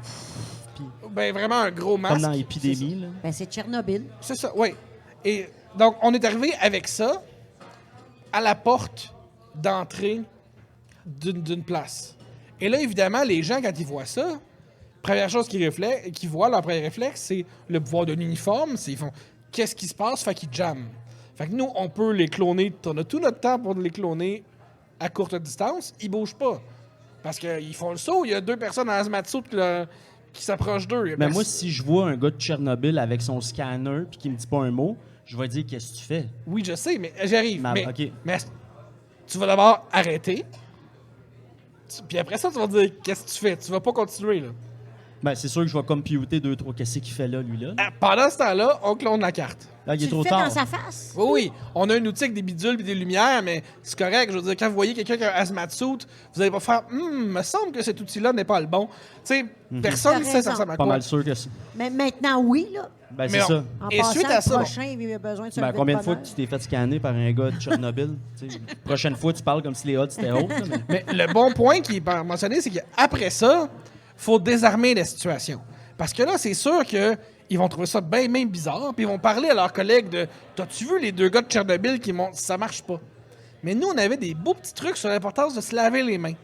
B: Puis,
C: Ben, vraiment un gros masque.
B: comme dans l'épidémie, là.
A: Ben, c'est Tchernobyl.
C: C'est ça, oui. Et donc, on est arrivé avec ça à la porte d'entrée d'une place. Et là, évidemment, les gens, quand ils voient ça, première chose qu'ils voient, leur premier réflexe, c'est le pouvoir de l'uniforme. Ils font « Qu'est-ce qui se passe? » Fait qu'ils jamment. Fait que nous, on peut les cloner. On a tout notre temps pour les cloner à courte distance. Ils bougent pas. Parce qu'ils font le saut. Il y a 2 personnes en hazmat suit qui s'approchent d'eux.
B: Mais moi, si je vois un gars de Tchernobyl avec son scanner puis qu'il me dit pas un mot, je vais dire qu'est-ce que tu fais.
C: Oui, je sais, mais j'arrive. Mais,
B: OK.
C: mais tu vas d'abord arrêter. Puis après ça, tu vas dire qu'est-ce que tu fais. Tu vas pas continuer, là.
B: Ben, c'est sûr que je vais computer 2-3. Qu'est-ce qu'il fait là, lui, là?
C: Pendant ce temps-là, on clone la carte.
B: Là, il
A: Tu
B: est
A: le
B: trop
A: fais
B: tard.
A: dans sa face.
C: Oui, oui. On a une outil avec des bidules et des lumières, mais c'est correct. Je veux dire, quand vous voyez quelqu'un qui a un hazmat suit, vous allez pas faire me semble que cet outil-là n'est pas le bon. Tu sais, personne ne
A: T'as
C: sait
A: raison.
C: ça ressemble à
B: Pas
C: quoi.
B: mal sûr que c'est.
A: Mais maintenant, oui, là.
B: Ben,
C: Mais
B: c'est ça.
A: En
C: Et
A: passant,
C: suite à ça,
A: le
C: bon.
A: prochain, il a besoin de se
B: Ben,
A: lever
B: combien de
A: bonne
B: fois que tu t'es fait scanner par un gars de Tchernobyl? Tu sais, prochaine fois, tu parles comme si les odds étaient hautes. là, mais-
C: Mais le bon point qui est mentionné, c'est qu'après ça, faut désarmer la situation. Parce que là, c'est sûr qu'ils vont trouver ça bien, bien bizarre, puis ils vont parler à leurs collègues de « T'as-tu vu les 2 gars de Tchernobyl qui montent? Ça marche pas. » Mais nous, on avait des beaux petits trucs sur l'importance de se laver les mains.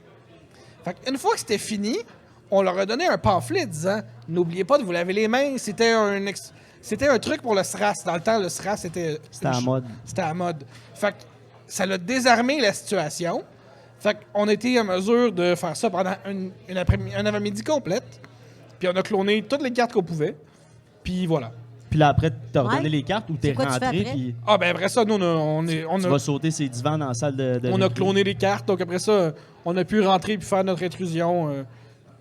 C: Fait qu'une fois que c'était fini, on leur a donné un pamphlet disant « N'oubliez pas de vous laver les mains. » C'était un truc pour le SRAS. Dans le temps, le SRAS, c'était
B: C'était à mode.
C: C'était à mode. Fait que ça l'a désarmé la situation. Fait qu'on a été en mesure de faire ça pendant un avant-midi complète. Puis on a cloné toutes les cartes qu'on pouvait. Puis voilà.
B: Puis là, après, t'as
A: Ouais.
B: redonné les cartes ou t'es
A: C'est quoi tu fais
B: rentré,
A: après?
B: puis
C: Ah ben après ça, nous, on
B: tu
C: a
B: vas sauter ces divans dans la salle de
C: on a
B: récré.
C: cloné les cartes. Donc après ça, on a pu rentrer puis faire notre intrusion,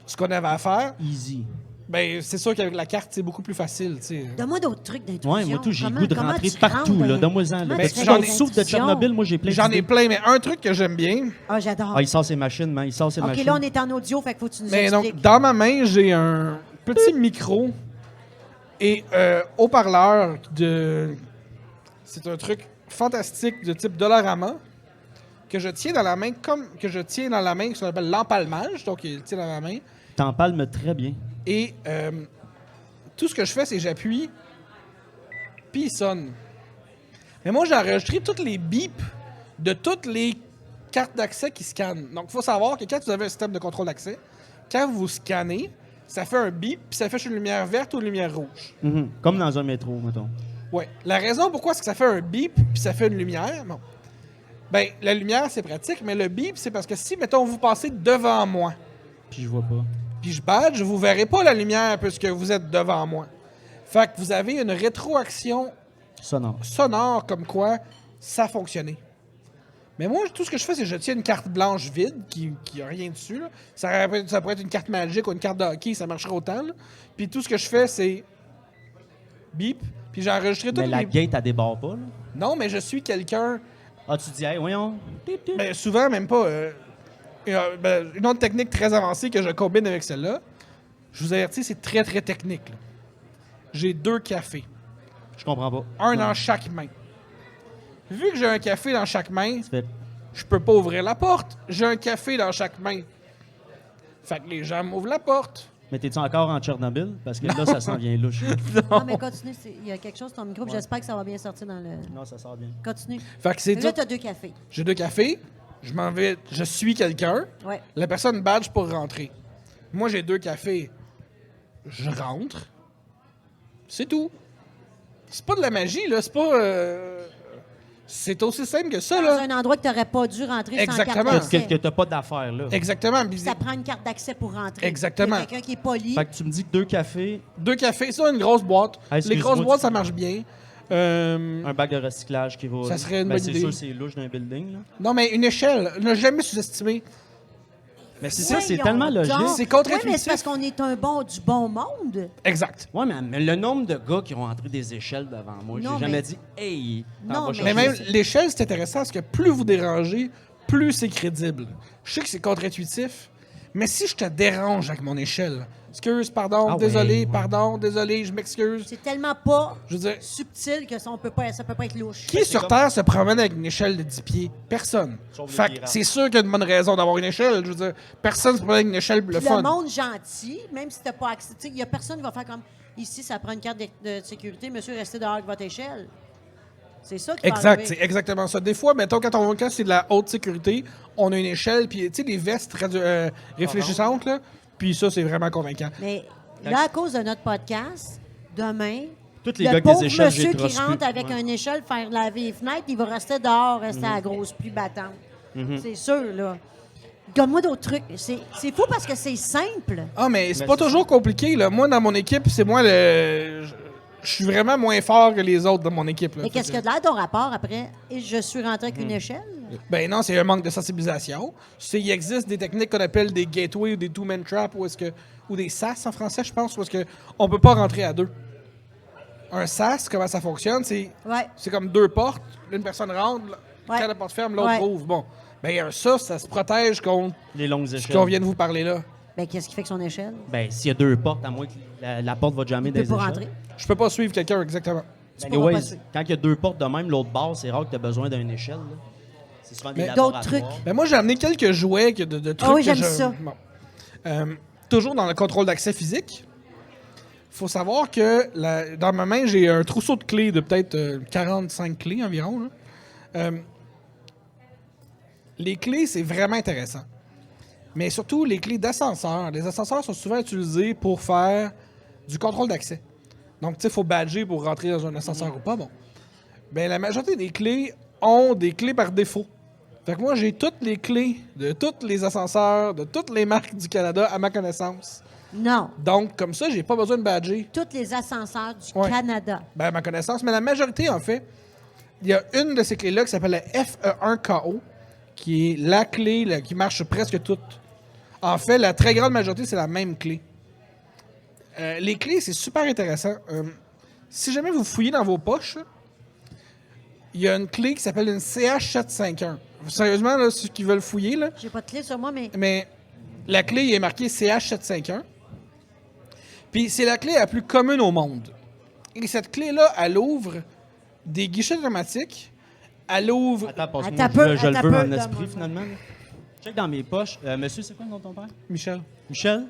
C: ce qu'on avait à faire.
B: Easy.
C: Ben c'est sûr qu'avec la carte, c'est beaucoup plus facile, tu sais.
A: Donne-moi d'autres trucs d'intrusion.
B: Ouais, moi, tout, j'ai le
A: Comment-
B: goût de
A: comment
B: rentrer
A: tu
B: partout,
A: rentres
B: là.
A: dans-
B: Donne-moi-en, là.
A: comment
C: Ben,
A: tu fais
C: j'en ai
A: des
B: souffle de
A: intrusions?
B: Tchernobyl, moi, j'ai plein
C: J'en ai
B: d'idées.
C: plein, mais un truc que j'aime bien.
A: Ah, j'adore.
B: Ah, il sort ses machines, man. Il sort ses
A: OK,
B: machines.
A: là, on est en audio, fait qu'il faut que tu nous
C: Mais
A: expliques.
C: donc, dans ma main, j'ai un petit micro et haut-parleur de... C'est un truc fantastique de type Dollarama que je tiens dans la main ce qu'on appelle l'empalmage. Donc, il tient dans la main.
B: T'en palmes très bien.
C: Et tout ce que je fais, c'est que j'appuie, puis il sonne. Mais moi, j'ai enregistré toutes les bips de toutes les cartes d'accès qui scannent. Donc, il faut savoir que quand vous avez un système de contrôle d'accès, quand vous scannez, ça fait un bip, puis ça fait une lumière verte ou une lumière rouge.
B: Mhm. Comme dans un métro, mettons.
C: Ouais. La raison pourquoi c'est que ça fait un bip, puis ça fait une lumière, bon. Ben, la lumière, c'est pratique, mais le bip, c'est parce que si, mettons, vous passez devant moi,
B: Puis je vois pas.
C: puis je badge, vous verrez pas la lumière puisque vous êtes devant moi. Fait que vous avez une rétroaction
B: Sonore.
C: sonore comme quoi ça fonctionnait. Mais moi, tout ce que je fais, c'est que je tiens une carte blanche vide qui a rien dessus. Là. Ça pourrait être une carte magique ou une carte de hockey, ça marcherait autant. Là. Puis tout ce que je fais, c'est bip. Puis j'ai enregistré toutes
B: Mais la
C: les...
B: gate, elle débarre pas, là.
C: Non, mais je suis quelqu'un...
B: Ah, tu dis, hey, voyons. Tip, tip.
C: Ben, souvent, même pas... une autre technique très avancée que je combine avec celle-là, je vous avertis, c'est très, très technique. Là. J'ai 2 cafés.
B: Je comprends pas.
C: Un
B: Non.
C: dans chaque main. Vu que j'ai un café dans chaque main,
B: Tu fais
C: Je peux pas ouvrir la porte. J'ai un café dans chaque main. Fait que les gens m'ouvrent la porte.
B: Mais t'es-tu encore en Tchernobyl? Parce que là, ça s'en vient louche.
A: Non, mais continue. Il y a quelque chose sur ton micro, puis j'espère que ça va bien sortir dans le.
B: Non, ça sort bien.
A: Continue.
C: Fait que c'est
A: Là,
C: tout.
A: tu as 2 cafés.
C: J'ai 2 cafés. Je m'en vais. Je suis quelqu'un.
A: Ouais.
C: La personne badge pour rentrer. Moi, j'ai 2 cafés. Je rentre. C'est tout. C'est pas de la magie, là. C'est pas. C'est aussi simple que ça,
A: Dans
C: là.
A: un endroit que tu n'aurais pas dû rentrer
C: Exactement.
A: sans carte
B: Que
A: d'accès.
B: t'as pas d'affaires, là.
C: Exactement. Puis
A: Ça prend une carte d'accès pour rentrer.
C: Exactement.
A: Il y a quelqu'un qui est poli.
B: Fait que tu me dis que 2 cafés,
C: 2 cafés, ça, une grosse boîte.
B: Ah,
C: Les
B: excuse-moi,
C: grosses boîtes,
B: tu-
C: ça marche bien.
B: un bac de recyclage qui va.
C: Ça serait une
B: Ben,
C: bonne
B: c'est
C: idée.
B: sûr, c'est louche d'un building, là.
C: Non, mais une échelle, ne jamais sous-estimer.
B: Mais c'est ça, c'est
A: Voyons
B: tellement logique.
A: donc.
C: C'est contre-intuitif.
A: Oui, mais c'est parce qu'on est du bon monde.
C: Exact.
B: Ouais, mais le nombre de gars qui ont entré des échelles devant moi,
A: Non,
B: j'ai jamais
A: mais-
B: dit, hey,
A: Non,
B: t'en vas
A: mais-
B: chercher
C: Mais même
B: ça.
C: l'échelle, c'est intéressant parce que plus vous dérangez, plus c'est crédible. Je sais que c'est contre-intuitif, mais si je te dérange avec mon échelle, excuse, pardon,
B: Ah ouais,
C: désolé,
B: ouais.
C: pardon, désolé, je m'excuse.
A: C'est tellement pas
C: Je veux dire,
A: subtil que ça peut pas être louche.
C: qui sur
B: comme-
C: Terre se promène avec une échelle de 10 pieds? Personne.
B: Sauf les
C: Fait que
B: pirates.
C: c'est sûr qu'il y a une bonne raison d'avoir une échelle. Je veux dire, personne se promène avec une échelle pour le
A: Puis
C: fun.
A: le monde gentil, même si t'as pas accès, il y a personne qui va faire comme ici, ça prend une carte de sécurité, monsieur, restez dehors avec votre échelle. C'est ça qui va
C: Exact,
A: arriver.
C: c'est exactement ça. Des fois, mettons, quand c'est de la haute sécurité, on a une échelle, puis tu sais, les vestes réfléchissantes, là, puis ça, c'est vraiment convaincant.
A: Mais là, à cause de notre podcast, demain,
B: Tous les
A: le
B: gars avec
A: pauvre
B: des échelles,
A: monsieur
B: j'ai
A: qui
B: trosse
A: rentre
B: plus.
A: avec
B: Ouais.
A: une échelle faire laver les fenêtres, il va rester dehors, rester à la grosse pluie battante. C'est sûr, là. Donne-moi d'autres trucs. C'est fou parce que c'est simple.
C: Ah, mais c'est
B: Mais
C: pas
B: c'est
C: toujours compliqué, là. Moi, dans mon équipe, c'est moi le... Je suis vraiment moins fort que les autres dans mon équipe, là.
A: Mais qu'est-ce que de l'air ton rapport après? Et je suis rentré avec une échelle?
C: Ben non, c'est un manque de sensibilisation. Il existe des techniques qu'on appelle des gateways ou des two-man traps ou des SAS en français, je pense, où est-ce que on peut pas rentrer à 2. Un SAS, comment ça fonctionne?
A: Ouais.
C: C'est comme 2 portes. Une personne rentre,
A: Ouais.
C: quand la porte ferme, l'autre
A: Ouais.
C: ouvre. Bon. Ben ça se protège contre
B: Les longues
C: ce
B: échelles.
C: qu'on vient de vous parler là.
A: Ben, qu'est-ce qui fait que son échelle?
B: Ben, s'il y a 2 portes, à moins que la porte va jamais
A: Il
B: des
A: peut pas
B: échelles.
A: rentrer.
C: Je peux pas suivre quelqu'un exactement.
B: Ben,
A: pourras pas
B: anyways,
A: suivre.
B: quand il y a 2 portes de même, l'autre bord, c'est rare que tu as besoin d'une échelle. là. C'est souvent des
C: Mais
A: d'autres
B: laboratoires.
A: trucs.
C: Ben moi, j'ai amené quelques jouets de trucs.
A: Ah oui,
C: que
A: j'aime
C: je-
A: ça.
C: Bon. Toujours dans le contrôle d'accès physique, il faut savoir que dans ma main, j'ai un trousseau de clés de peut-être 45 clés environ, là. Les clés, c'est vraiment intéressant. Mais surtout, les clés d'ascenseur. Les ascenseurs sont souvent utilisés pour faire du contrôle d'accès. Donc, tu sais, il faut badger pour rentrer dans un ascenseur ou pas. Bon. Ben, la majorité des clés ont des clés par défaut. Fait que moi, j'ai toutes les clés de tous les ascenseurs, de toutes les marques du Canada à ma connaissance.
A: Non.
C: Donc, comme ça, j'ai pas besoin de badger.
A: Tous les ascenseurs du
C: Ouais.
A: Canada.
C: Ben, à ma connaissance. Mais la majorité, en fait, il y a une de ces clés-là qui s'appelle la FE1KO, qui est la clé là, qui marche presque toutes. En fait, la très grande majorité, c'est la même clé. Les clés, c'est super intéressant. Si jamais vous fouillez dans vos poches, là, il y a une clé qui s'appelle une CH751. Sérieusement, là, ceux qui veulent fouiller, là,
A: J'ai pas de clé sur moi,
C: mais la clé il est marquée CH751. Puis c'est la clé la plus commune au monde. Et cette clé-là, elle ouvre des guichets automatiques. Elle ouvre...
B: Attends, passe-moi.
A: Attends peu,
B: Je le
A: attends
B: veux
A: peu,
B: en
A: donne-moi.
B: esprit, finalement. là. Check dans mes poches. Monsieur, c'est quoi le nom de ton père?
C: Michel.
B: Michel?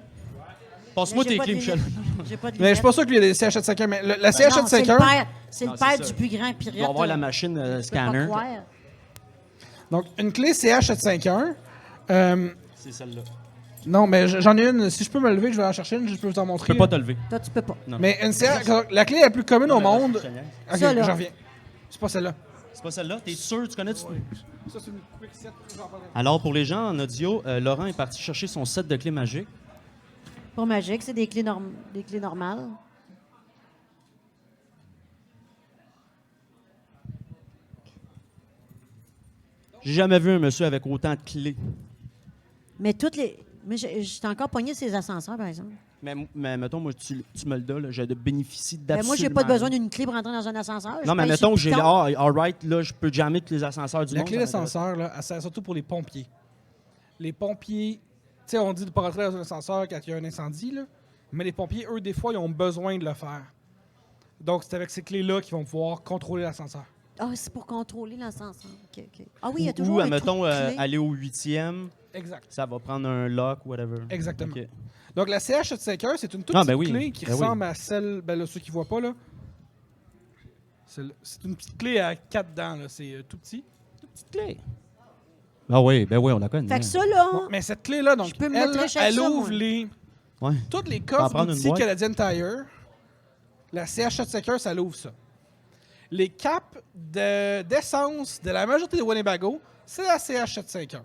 B: Passe-moi
A: Mais j'ai
B: tes
A: pas de
B: clés, Michel.
A: lunettes. J'ai pas de
C: Mais je suis
A: lunettes.
C: pas sûr qu'il y ait des CH751, mais la
A: Non, c'est le
C: CH751...
A: père, c'est
B: Non,
A: le
B: c'est
A: père
B: ça.
A: du plus grand
B: Il
A: pirate.
B: doit avoir la
A: là.
B: machine
A: Je peux pas
B: scanner.
A: croire.
C: Donc, une clé CH751.
B: C'est celle-là.
C: Non, mais j'en ai une. Si je peux me lever, je vais en chercher une. Je peux vous en
B: Tu
C: montrer.
B: peux pas te lever.
A: Toi, tu peux pas.
B: Non.
C: Mais une la clé la plus commune au monde... Ok,
A: Ça, là.
C: j'en reviens. C'est pas celle-là.
B: C'est pas celle-là? T'es sûr? Tu connais?
C: Ça, c'est une quick set. J'en parlerai.
B: Alors, pour les gens en audio, Laurent est parti chercher son set de clés magiques.
A: Pas magique, c'est des clés normales.
B: J'ai jamais vu un monsieur avec autant de clés.
A: Mais toutes les. Mais j'étais encore pogné ces ascenseurs, par exemple.
B: Mais mettons, moi, tu me le donnes, là, je bénéficie
A: Ben,
B: d'absolument.
A: moi, j'ai pas besoin d'une clé pour entrer dans un ascenseur.
B: Non, mais
A: Je
B: mettons que
A: paye
B: j'ai
A: sur
B: là,
A: piton.
B: all right, là, je peux jamais tous les ascenseurs du
C: La
B: monde.
C: clé
B: ça m'intéresse.
C: d'ascenseur, là, elle sert surtout pour les pompiers. Les pompiers, tu sais, on dit de ne pas rentrer dans un ascenseur quand il y a un incendie, là. Mais les pompiers, eux, des fois, ils ont besoin de le faire. Donc, c'est avec ces clés-là qu'ils vont pouvoir contrôler l'ascenseur.
A: Ah, c'est pour contrôler l'ascenseur. OK, OK. Ah oui, il y a toujours
B: Ou,
A: un
B: admettons,
A: trou de clé.
B: aller au 8e,
C: Exact.
B: ça va prendre un lock, whatever.
C: Exactement.
B: OK.
C: Donc, la CH751, c'est une toute
B: Ah,
C: petite
B: ben oui.
C: clé qui
B: Ben
C: ressemble à celle... Ben là, ceux qui ne voient pas, là. C'est une petite clé à 4 dents, là. C'est tout petit.
B: Petite clé. Ah oui, ben oui, on la connaît.
A: Fait que ça, là,
C: Bon, mais cette clé-là, donc,
A: Je peux me mettre
C: elle,
A: chaque
C: elle
A: ça,
C: ouvre
A: moi.
C: les...
B: Ouais.
C: Toutes les
B: en
C: coffres
B: prendre une
C: d'outils
B: boîte?
C: Canadian Tire, la CH751, ça l'ouvre ça. Les caps d'essence de la majorité des Winnebago, c'est la CH751.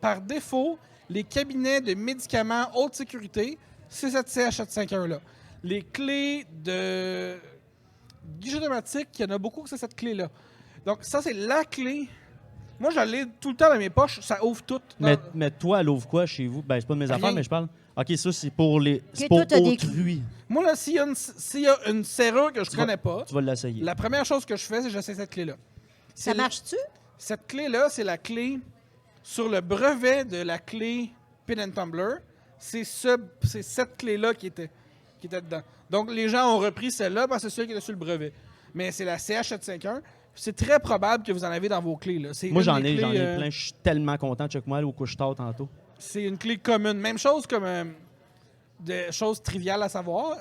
C: Par défaut, les cabinets de médicaments haute sécurité, c'est cette CH751-là. Les clés de guichet automatique, il y en a beaucoup que c'est cette clé-là. Donc ça, c'est la clé. Moi, je l'ai tout le temps dans mes poches, ça ouvre tout.
B: Mais toi, elle ouvre quoi chez vous? Ben, c'est pas de mes
C: Rien.
B: affaires, mais je parle. OK, ça, c'est pour les. C'est
A: toi,
B: pour
A: t'as des-
B: autrui.
C: Moi, là, s'il y a une serrure que je
B: Tu vas-
C: connais pas,
B: Tu vas l'essayer.
C: la première chose que je fais, c'est que j'essaie cette clé-là.
A: ça
C: C'est
A: marche-tu?
C: Cette clé-là, c'est la clé sur le brevet de la clé Pin and Tumbler. C'est cette clé-là qui était dedans. Donc, les gens ont repris celle-là parce que c'est celle qui était sur le brevet. Mais c'est la CH751. C'est très probable que vous en avez dans vos clés. Là. C'est
B: Moi,
C: une
B: j'en
C: des
B: ai
C: clés,
B: plein. Je suis tellement content. Check-moi aller au couche-tard tantôt.
C: C'est une clé commune. Même chose comme des choses triviales à savoir.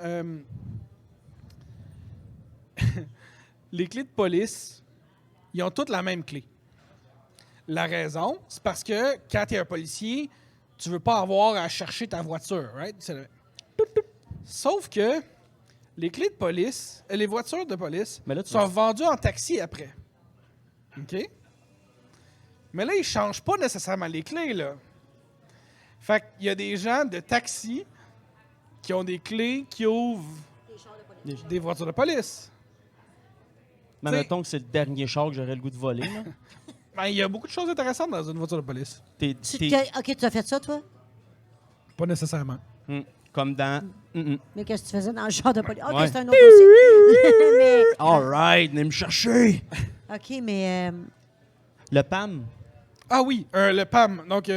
C: Les clés de police, ils ont toutes la même clé. La raison, c'est parce que quand tu es un policier, tu veux pas avoir à chercher ta voiture, right? Sauf que les clés de police, les voitures de police
B: Mais là, tu
C: sont
B: vas-
C: vendues en taxi après. OK? Mais là, ils changent pas nécessairement les clés, là. Fait qu'il y a des gens de taxi qui ont des clés qui ouvrent des voitures de police.
B: Mais
C: T'sais-
B: mettons que c'est le dernier char que j'aurais le goût de voler. Là.
C: Ben, il y a beaucoup de choses intéressantes dans une voiture de police.
A: OK, tu as fait ça, toi?
C: Pas nécessairement.
B: Comme dans.
A: Mais qu'est-ce que tu faisais dans le genre de police? OK,
B: Ouais.
A: c'est un autre dossier. mais,
B: All right, venez me chercher.
A: OK, mais...
B: Le PAM.
C: Ah oui, le PAM. Donc,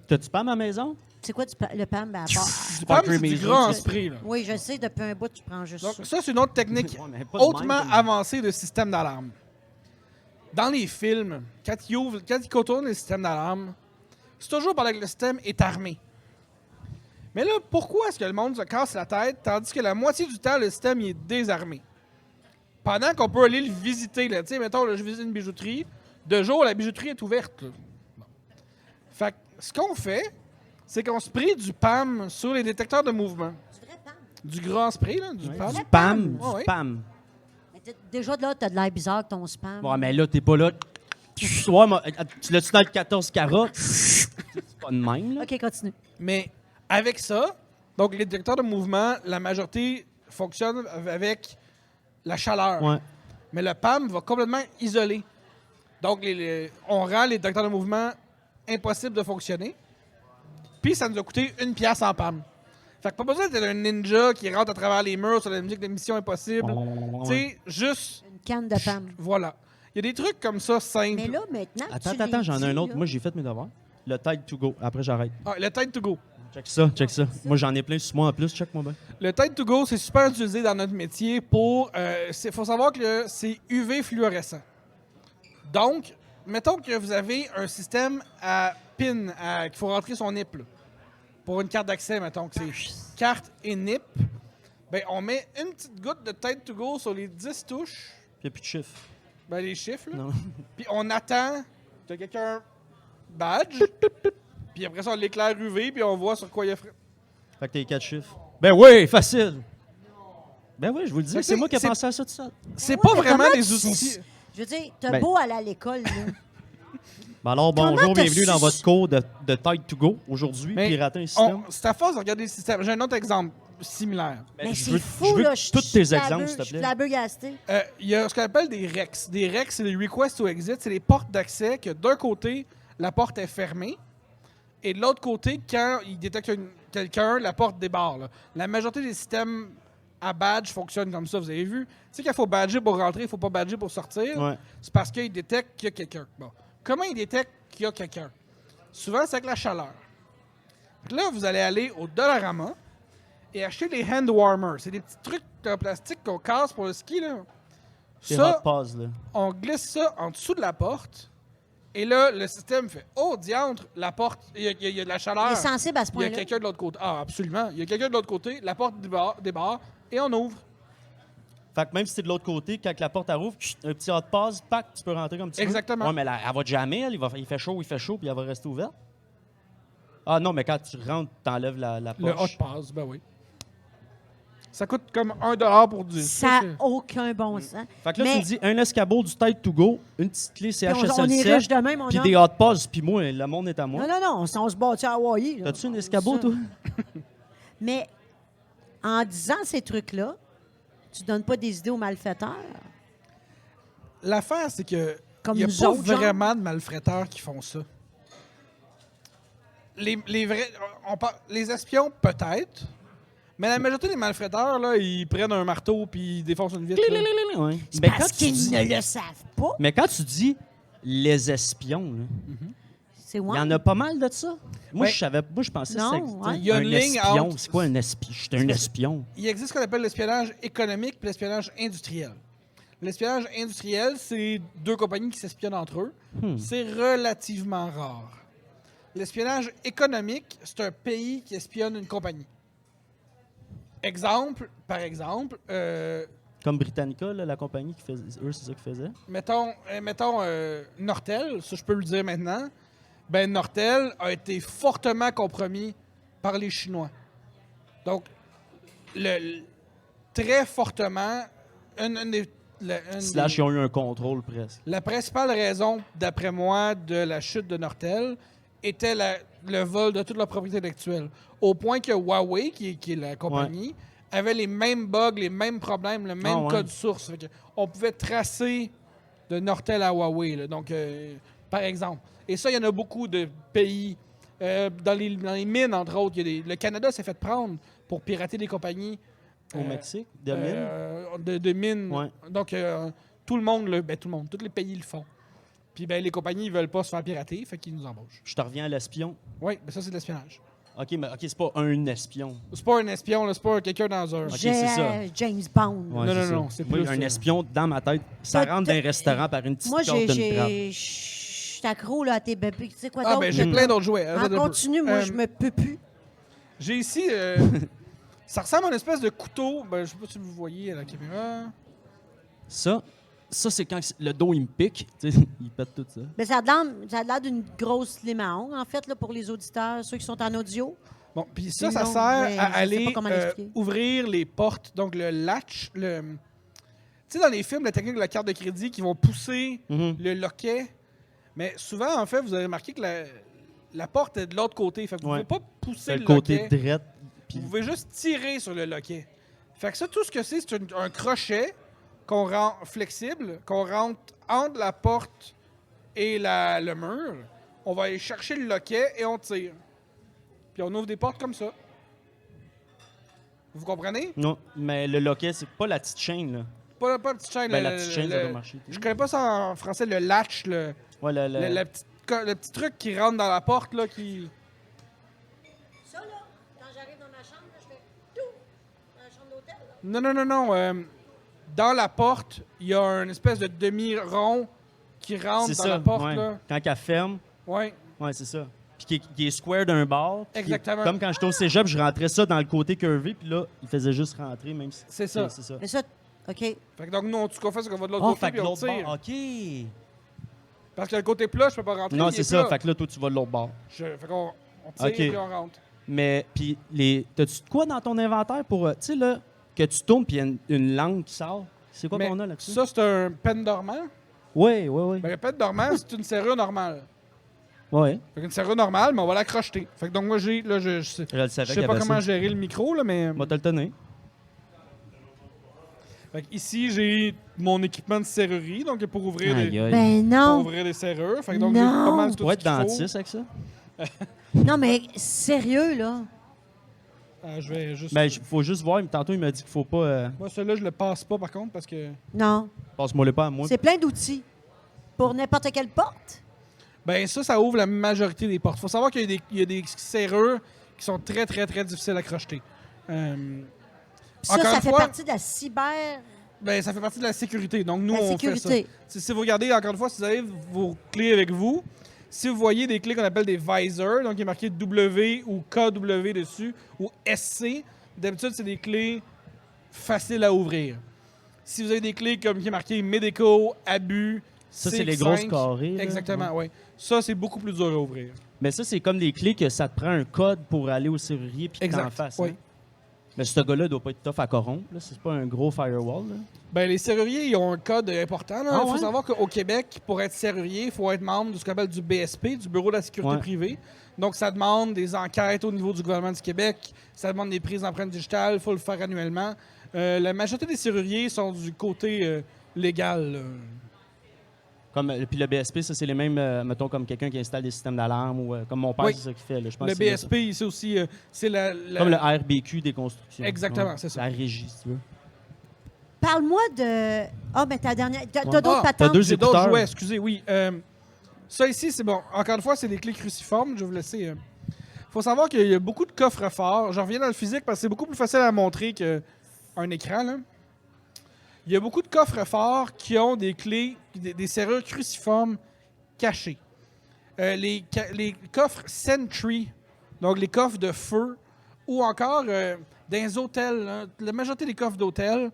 B: T'as-tu PAM à la maison?
A: c'est quoi le PAM? Ben, à part-
C: du
B: Pas
C: PAM, c'est du
B: creamy,
C: grand
B: ça.
C: esprit. Là.
A: Oui, je sais, depuis un bout, tu prends juste
C: Donc,
A: ça.
C: ça, c'est une autre technique
B: Ouais, mais pas de
C: hautement
B: même.
C: avancée de système d'alarme. Dans les films, quand ils contournent les systèmes d'alarme, c'est toujours pendant que le système est armé. Mais là, pourquoi est-ce que le monde se casse la tête tandis que la moitié du temps, le système il est désarmé? Pendant qu'on peut aller le visiter, là, tu sais, mettons, là, je visite une bijouterie, de jour, la bijouterie est ouverte. Là. Bon. Fait que ce qu'on fait, c'est qu'on spray du PAM sur les détecteurs de mouvement.
A: Du vrai PAM.
C: Du grand spray, là, du PAM.
B: Du PAM.
C: Ouais, ouais.
B: Du PAM.
A: Mais déjà, là, t'as de l'air bizarre avec ton spam.
B: Ouais, mais là, t'es pas là. Ouais, tu l'as-tu dans le 14 carats? C'est pas de même, là.
A: OK, continue.
C: Mais avec ça, donc les détecteurs de mouvement, la majorité fonctionne avec la chaleur.
B: Ouais.
C: Mais le PAM va complètement isoler. Donc, on rend les détecteurs de mouvement impossibles de fonctionner. Puis, ça nous a coûté 1 pièce en PAM. Fait que pas besoin d'être un ninja qui rentre à travers les murs sur la musique de Mission Impossible. Tu sais, juste,
A: Une canne de PAM.
C: voilà. Il y a des trucs comme ça simples.
A: Mais là, maintenant,
B: Attends, j'en ai un autre. Moi, j'ai fait mes devoirs. Le Tide to go. Après, j'arrête.
C: Ah, le Tide to Go.
B: Check ça. Moi, j'en ai plein sur moi en plus. Check-moi bien.
C: Le Tide to Go, c'est super utilisé dans notre métier pour... Il faut savoir que c'est UV fluorescent. Donc, mettons que vous avez un système à PIN, qu'il faut rentrer son NIP, là, pour une carte d'accès, mettons que c'est carte et NIP. Ben, on met une petite goutte de Tide to Go sur les 10 touches,
B: Il n'y a plus de chiffres.
C: ben, les chiffres, là.
B: Non.
C: Puis on attend que quelqu'un badge, puis après ça, on l'éclaire UV, puis on voit sur quoi il a fait.
B: Fait que t'as les 4 chiffres. Ben oui, facile. Ben oui, je vous le dis.
C: Fait que
B: C'est moi qui ai
C: c'est-
B: pensé à ça tout ça.
C: C'est
A: Ouais,
C: pas
A: mais
C: vraiment
A: comment
C: des
A: tu
C: outils...
A: sais- Je veux dire, t'as
B: Ben-
A: beau aller à l'école, là.
B: Ben alors,
A: Comment
B: bonjour,
A: t'as
B: bienvenue
A: su-
B: dans votre cours de Tide to go. Aujourd'hui,
C: Mais
B: pirater un système.
C: C'est à force de regarder le système. J'ai un autre exemple similaire.
B: Ben,
A: Mais
B: je
A: c'est
B: veux-
A: fou,
B: je veux
A: là.
B: tous tes exemples, s'il te
A: Je suis
B: plaît.
A: flabbergasté.
C: Il y a ce qu'on appelle des REX. Des REX, c'est les Request to Exit. C'est les portes d'accès que d'un côté, la porte est fermée. Et de l'autre côté, quand il détecte quelqu'un, la porte débarre. Là. La majorité des systèmes à badge fonctionnent comme ça, vous avez vu. Tu sais qu'il faut badger pour rentrer, il ne faut pas badger pour sortir.
B: Ouais.
C: C'est parce qu'il détecte qu'il y a quelqu'un. Bon. Comment il détecte qu'il y a quelqu'un? Souvent, c'est avec la chaleur. Fait que là, vous allez aller au Dollarama et acheter les hand warmers. C'est des petits trucs en plastique qu'on casse pour le ski, là.
B: C'est
C: Ça,
B: hot pause, là.
C: on glisse ça en dessous de la porte. Et là, le système fait « Oh, diantre, la porte, il y a de la chaleur.
A: Il est sensible à ce
C: Il y a
A: point-là.
C: quelqu'un de l'autre côté. » Ah, absolument. Il y a quelqu'un de l'autre côté. La porte débarre et on ouvre.
B: Fait que même si t'es de l'autre côté, quand la porte elle rouvre, un petit hot pause, pack, tu peux rentrer comme tu veux.
C: Exactement.
B: Ouais, mais elle va jamais, il fait chaud, puis elle va rester ouverte. Ah non, mais quand tu rentres, t'enlèves la
C: Le hot
B: poche.
C: pass, ben oui. Ça coûte comme 1$ pour 10.
A: Ça n'a aucun bon sens.
B: Fait que là,
A: Mais-
B: tu me dis un escabeau du tête to go, une petite clé
A: Puis on est
B: CHSLC,
A: riche de même, mon
B: puis
A: homme.
B: des hot pauses, puis moi, le monde est à moi.
A: Non, on se bâtit à Hawaii. là.
B: T'as-tu un escabeau,
A: Ça.
B: toi?
A: Mais en disant ces trucs-là, tu donnes pas des idées aux malfaiteurs.
C: L'affaire, c'est que
A: Comme
C: il n'y a
A: nous
C: pas
A: autres, genre.
C: vraiment de malfaiteurs qui font ça. Les vrais... les espions, peut-être. Mais la majorité des malfaiteurs, là, ils prennent un marteau puis ils défoncent une vitre. là.
B: Ouais.
A: C'est
B: Mais
A: parce
B: quand tu
A: qu'ils
B: dis-
A: ne le savent pas.
B: Mais quand tu dis les espions, là,
A: C'est
B: il
A: ouais.
B: y en a pas mal de ça. Moi,
C: Ouais.
B: je pensais que
A: Non,
B: c'était
A: ouais.
C: Il y a
B: un
C: une ligne
B: espion.
C: entre-
B: C'est quoi un espion? Je suis un espion.
C: Il existe ce qu'on appelle l'espionnage économique et l'espionnage industriel. L'espionnage industriel, c'est deux compagnies qui s'espionnent entre eux. C'est relativement rare. L'espionnage économique, c'est un pays qui espionne une compagnie. Par exemple,
B: Comme Britannica, là, la compagnie qui faisait. Eux, c'est ça qu'ils faisaient.
C: mettons Nortel, ça je peux le dire maintenant. Ben Nortel a été fortement compromis par les Chinois. Donc, très fortement,
B: Slash, ils ont eu un contrôle presque.
C: la principale raison, d'après moi, de la chute de Nortel était le vol de toute leur propriété intellectuelle. Au point que Huawei, qui est la compagnie, avait les mêmes bugs, les mêmes problèmes, le même
B: ouais.
C: code source. Fait que on pouvait tracer de Nortel à Huawei. Là. Donc, par exemple. Et ça, il y en a beaucoup de pays. Dans les mines, entre autres, le Canada s'est fait prendre pour pirater des compagnies.
B: Au Mexique, de mine.
C: De mines.
B: Ouais.
C: Donc, tout le monde, tous les pays le font. Puis, les compagnies, ils veulent pas se faire pirater, fait qu'ils nous embauchent.
B: Je te reviens à l'espion.
C: Oui, mais ça, c'est de l'espionnage.
B: OK, mais c'est pas un espion.
C: C'est pas un espion, là, c'est pas quelqu'un dans un...
B: Ok, c'est ça.
A: James Bond.
B: Ouais,
C: Non,
B: c'est
C: non,
B: ça.
C: non, c'est
B: Moi,
C: plus,
B: un
C: euh,
B: espion, dans ma tête, ça
A: Toi,
B: rentre dans un
A: t'as-
B: restaurant par une petite
A: Moi,
B: corde d'une trappe.
A: je suis accro là, à tes bébés. Tu sais quoi
C: Ah,
A: d'autre?
C: ben, j'ai plein d'autres jouets. Attends
A: En
C: un peu.
A: continu, moi, je me peux plus.
C: J'ai ici... ça ressemble à une espèce de couteau. Ben, je sais pas si vous voyez à la caméra.
B: Ça c'est quand le dos, il me pique. Tu sais, il pète tout ça.
A: Mais ça a l'air d'une grosse lime à ongles, en fait, là, pour les auditeurs, ceux qui sont en audio.
C: Bon, puis ça
A: Non,
C: sert
A: mais je
C: à
A: sais
C: aller
A: pas comment l'expliquer.
C: ouvrir les portes. Donc, le latch, Tu sais, dans les films, la technique de la carte de crédit qui vont pousser
B: Mhm.
C: le loquet. Mais souvent, en fait, vous avez remarqué que la porte est de l'autre côté. Fait que vous ne
B: Ouais.
C: pouvez pas pousser
B: C'est
C: le
B: le côté
C: loquet.
B: drette. Puis
C: Vous pouvez juste tirer sur le loquet. Fait que ça, tout ce que c'est un crochet qu'on rend flexible, qu'on rentre entre la porte et le mur. On va aller chercher le loquet et on tire. Puis on ouvre des portes comme ça. Vous comprenez?
B: non, mais le loquet, c'est pas la petite chaîne, là.
C: Pas la petite chaîne.
B: Ben, la petite chaîne, ça va marcher.
C: Je connais pas ça en français, le latch,
B: Ouais,
C: le petit truc qui rentre dans la porte, là, qui...
A: Ça, là, quand j'arrive dans ma chambre, je fais tout dans la chambre d'hôtel.
C: Non. Dans la porte, il y a une espèce de demi-rond qui rentre
B: c'est
C: dans
B: ça.
C: la porte,
B: ouais.
C: là.
B: Quand elle ferme,
C: Ouais.
B: ouais, c'est ça. Puis qui est square d'un bord. puis
C: Exactement.
B: Comme quand j'étais au cégep, je rentrais ça dans le côté curvé, puis là, il faisait juste rentrer, même si.
C: C'est ça.
B: C'est ça.
A: Mais ça, OK.
C: Fait que donc, nous, tout ce qu'on fait, c'est qu'on va de l'autre
B: Oh,
C: côté
B: fait
C: puis
B: que
C: on
B: l'autre
C: tire.
B: bord. OK.
C: Parce que le côté plat, je peux pas rentrer.
B: Non,
C: il
B: c'est
C: est
B: ça.
C: plat.
B: Fait que là, toi, tu vas de l'autre bord.
C: Fait qu'on tire
B: Ok.
C: puis on rentre.
B: Mais, puis, t'as-tu de quoi dans ton inventaire pour. Tu sais, là, que tu tournes, puis il y a une langue qui sort? C'est quoi
C: Mais
B: qu'on a là-dessus?
C: ça, c'est un pen dormant.
B: Oui, oui, oui.
C: Ben, un pen dormant, c'est une serrure normale.
B: Oui.
C: Fait qu'une serrure normale, mais on va la crocheter. Fait que donc, moi, je sais,
B: Je le savais
C: je
B: qu'il
C: sais
B: y
C: pas
B: avait
C: comment
B: ça.
C: gérer le micro, là, mais.
B: Moi, te le tenir.
C: Fait que ici, j'ai mon équipement de serrurerie, donc pour ouvrir,
B: Aïe,
C: les,
B: aïe.
A: Ben
C: pour
A: non.
C: ouvrir les serrures. Fait que donc, j'ai
A: Non.
C: pas mal tout
B: Pour
C: ce
B: être
C: qu'il faut.
B: dentiste avec ça?
A: Non, mais sérieux, là.
C: Je vais juste.
B: Ben, faut juste voir. Mais tantôt, il m'a dit qu'il faut pas.
C: Moi, celui-là, je le passe pas, par contre, parce que.
A: Non.
B: Passe-moi le pas à moi.
A: C'est plein d'outils. Pour n'importe quelle porte.
C: Ben, ça ouvre la majorité des portes. Faut savoir qu'il y a des serrures qui sont très, très, très difficiles à crocheter.
A: Ça,
C: Encore
A: ça
C: une
A: fait
C: fois,
A: partie de la cyber...
C: ben, ça fait partie de la sécurité. Donc, nous,
A: La
C: on fait ça.
A: sécurité.
C: Si vous regardez, encore une fois, si vous avez vos clés avec vous, si vous voyez des clés qu'on appelle des visors, donc il est marqué W ou KW dessus, ou SC, d'habitude, c'est des clés faciles à ouvrir. Si vous avez des clés comme qui est marqué médicaux, abus,
B: Ça, c'est les
C: CX5,
B: grosses carrées. là.
C: Exactement, oui. Ça, c'est beaucoup plus dur à ouvrir.
B: Mais ça, c'est comme des clés que ça te prend un code pour aller au serrurier puis que t'en
C: Exact,
B: fasses.
C: oui.
B: hein. Mais ce gars-là doit pas être tough à corrompre. Là. C'est pas un gros firewall. Là.
C: Ben, les serruriers, ils ont un code important. Il
B: Ah
C: faut
B: ouais?
C: savoir qu'au Québec, pour être serrurier, il faut être membre de ce qu'on appelle du BSP, du Bureau de la sécurité
B: Ouais.
C: privée. Donc, ça demande des enquêtes au niveau du gouvernement du Québec. Ça demande des prises d'empreintes digitales. Il faut le faire annuellement. La majorité des serruriers sont du côté légal. Là.
B: Puis le BSP, ça, c'est les mêmes, mettons, comme quelqu'un qui installe des systèmes d'alarme ou comme mon père,
C: Oui.
B: c'est ça qu'il fait. Là. Je pense
C: Le
B: que c'est
C: BSP, ici aussi, c'est la...
B: ça. Comme le RBQ des constructions.
C: Exactement, c'est ça.
B: La régie, si tu veux.
A: Parle-moi de... Ah, ben ta dernière... T'as
B: Ouais.
A: d'autres
C: Ah,
A: patentes?
B: t'as deux
C: J'ai d'autres
B: écouteurs.
C: jouets, excusez, oui. Ça ici, c'est bon. Encore une fois, c'est des clés cruciformes. Je vais vous laisser... faut savoir qu'il y a beaucoup de coffres forts. Je reviens dans le physique parce que c'est beaucoup plus facile à montrer qu'un écran. Là. Il y a beaucoup de coffres forts qui ont des clés, des serrures cruciformes cachées. Les coffres Sentry, donc les coffres de feu, ou encore dans les hôtels, hein, la majorité des coffres d'hôtels,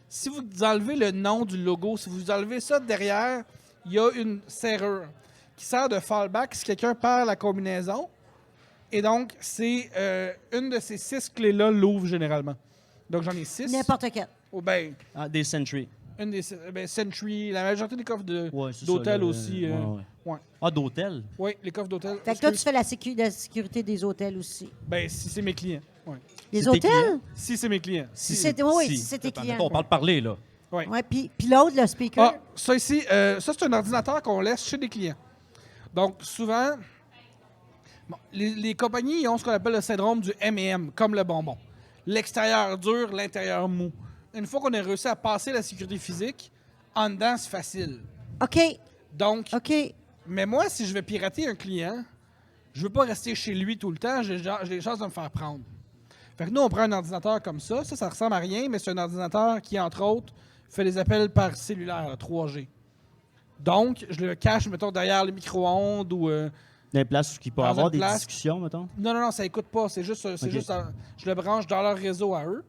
C: si vous enlevez le nom du logo, si vous enlevez ça derrière, il y a une serrure qui sert de fallback si quelqu'un perd la combinaison. Et donc, c'est une de ces 6 clés-là l'ouvre généralement. Donc, j'en ai 6.
A: N'importe quel.
C: Oh, ben,
B: Ah, des Sentry.
C: une des Sentry, la majorité des coffres
B: Ouais, c'est
C: d'hôtel
B: ça, là.
C: aussi. Ouais.
B: Ah, d'hôtel?
C: Oui, les coffres d'hôtel.
A: Fait que toi, tu fais la sécurité des hôtels aussi.
C: Ben, si c'est mes clients. Ouais.
A: Les
B: C'est tes
A: hôtels?
B: clients?
C: Si c'est mes clients.
A: Si c'est oui, si c'est tes clients.
B: On parle parler, là.
C: Ouais.
A: Ouais, puis l'autre, le speaker.
C: Ah, ça ici, ça c'est un ordinateur qu'on laisse chez des clients. Donc, souvent, bon, les compagnies ils ont ce qu'on appelle le syndrome du M&M, comme le bonbon. L'extérieur dur, l'intérieur mou. Une fois qu'on a réussi à passer la sécurité physique, en dedans, c'est facile.
A: OK.
C: Donc,
A: OK.
C: mais moi, si je vais pirater un client, je veux pas rester chez lui tout le temps, j'ai les chances de me faire prendre. Fait que nous, on prend un ordinateur comme ça. Ça ressemble à rien, mais c'est un ordinateur qui, entre autres, fait des appels par cellulaire, là, 3G. Donc, je le cache, mettons, derrière le micro-ondes ou...
B: Dans les places où il peut
C: Dans
B: avoir
C: une
B: des
C: place.
B: discussions, mettons.
C: Non, ça écoute pas. C'est juste,
B: Ok.
C: je le branche dans leur réseau à eux.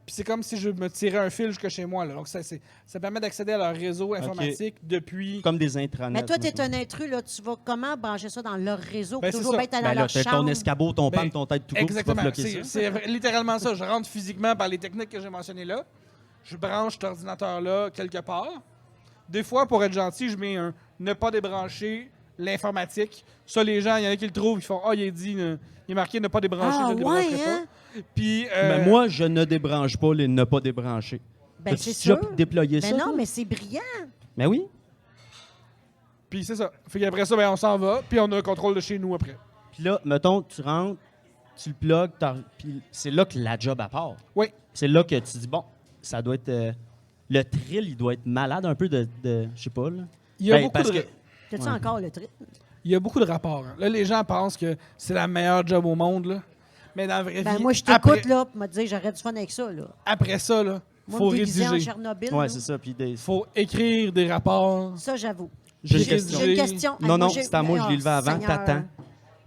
C: Puis c'est comme si je me tirais un fil jusque chez moi. Là. Donc, ça permet d'accéder à leur réseau informatique depuis...
B: Comme des intranets.
A: Mais toi, tu es
B: mettons.
A: un intrus, là. Tu vas comment brancher ça dans leur réseau?
C: Ben,
A: pour
C: c'est
A: toujours
C: ça.
A: bien être dans
B: Ben là,
A: leur
B: t'as
A: chambre.
B: ton escabeau, ton
C: Ben,
B: pan, ton tête tout court, tu vas
C: Exactement.
B: bloquer ça.
C: C'est littéralement ça. Je rentre physiquement par les techniques que j'ai mentionnées là. Je branche cet ordinateur-là quelque part. Des fois, pour être gentil, je mets un ne pas débrancher l'informatique. Ça, les gens, il y en a qui le trouvent, ils font il est marqué ne pas débrancher,
A: Ah,
C: je ne débrancherai
A: ouais, hein?
C: pas. Puis,
B: Mais moi, je ne débranche pas les ne pas débrancher.
A: Ben,
B: T'as-tu
A: c'est
B: déjà
A: sûr.
B: déployé
A: Ben
B: ça?
A: non,
B: toi?
A: mais c'est brillant.
B: Mais oui.
C: puis c'est ça. Fait qu'après ça, ben, on s'en va, puis on a un contrôle de chez nous après.
B: Puis là, mettons, tu rentres, tu le plugues, puis c'est là que la job à part.
C: Oui.
B: C'est là que tu dis, bon, ça doit être... le thrill, il doit être malade un peu de je sais pas, là.
C: Il y a
B: Ben,
C: beaucoup
B: parce
C: de...
B: que-
A: T'as-tu
B: Ouais.
A: encore le trip?
C: Il y a beaucoup de rapports. Hein. Là, les gens pensent que c'est la meilleure job au monde, là. Mais dans la vraie
A: Ben,
C: vie,
A: moi, je
C: après,
A: t'écoute, là, pour me dire, j'aurais du fun avec ça, là.
C: après ça, là,
A: Moi,
C: faut
A: me déguiser en
C: rédiger.
A: Tchernobyl,
B: Ouais,
A: là,
B: c'est ça. Puis des...
C: Faut écrire des rapports.
A: ça, j'avoue.
B: J'ai une
C: J'ai-
B: question.
A: J'ai une question.
B: Non,
A: Hey,
B: non,
A: j'ai-
B: c'est à moi, je l'ai levé avant.
A: Seigneur.
B: T'attends.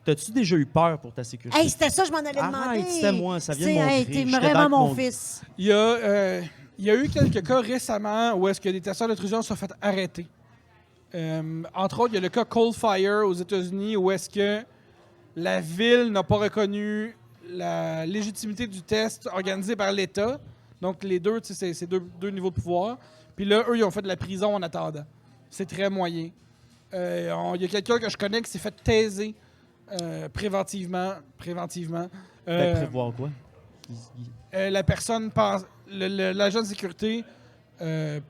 B: T'as-tu déjà eu peur pour ta sécurité?
A: Hey, c'était ça, je m'en allais
B: Arrête,
A: demander.
B: c'était moi, ça vient de
A: C'est-
B: mon
A: hey,
B: cri.
A: t'es
B: J'étais
A: vraiment
B: dans
A: mon
B: mon-
A: fils.
C: Il y a eu quelques cas récemment où est-ce que des testeurs d'intrusion se sont fait arrêter. Entre autres, il y a le cas Coldfire aux États-Unis où est-ce que la ville n'a pas reconnu la légitimité du test organisé par l'État. Donc, les deux, tu sais, c'est deux niveaux de pouvoir. Puis là, eux, ils ont fait de la prison en attendant. C'est très moyen. Il y a quelqu'un que je connais qui s'est fait taiser préventivement.
B: Ben, prévoir quoi?
C: La personne pense, l'agent de sécurité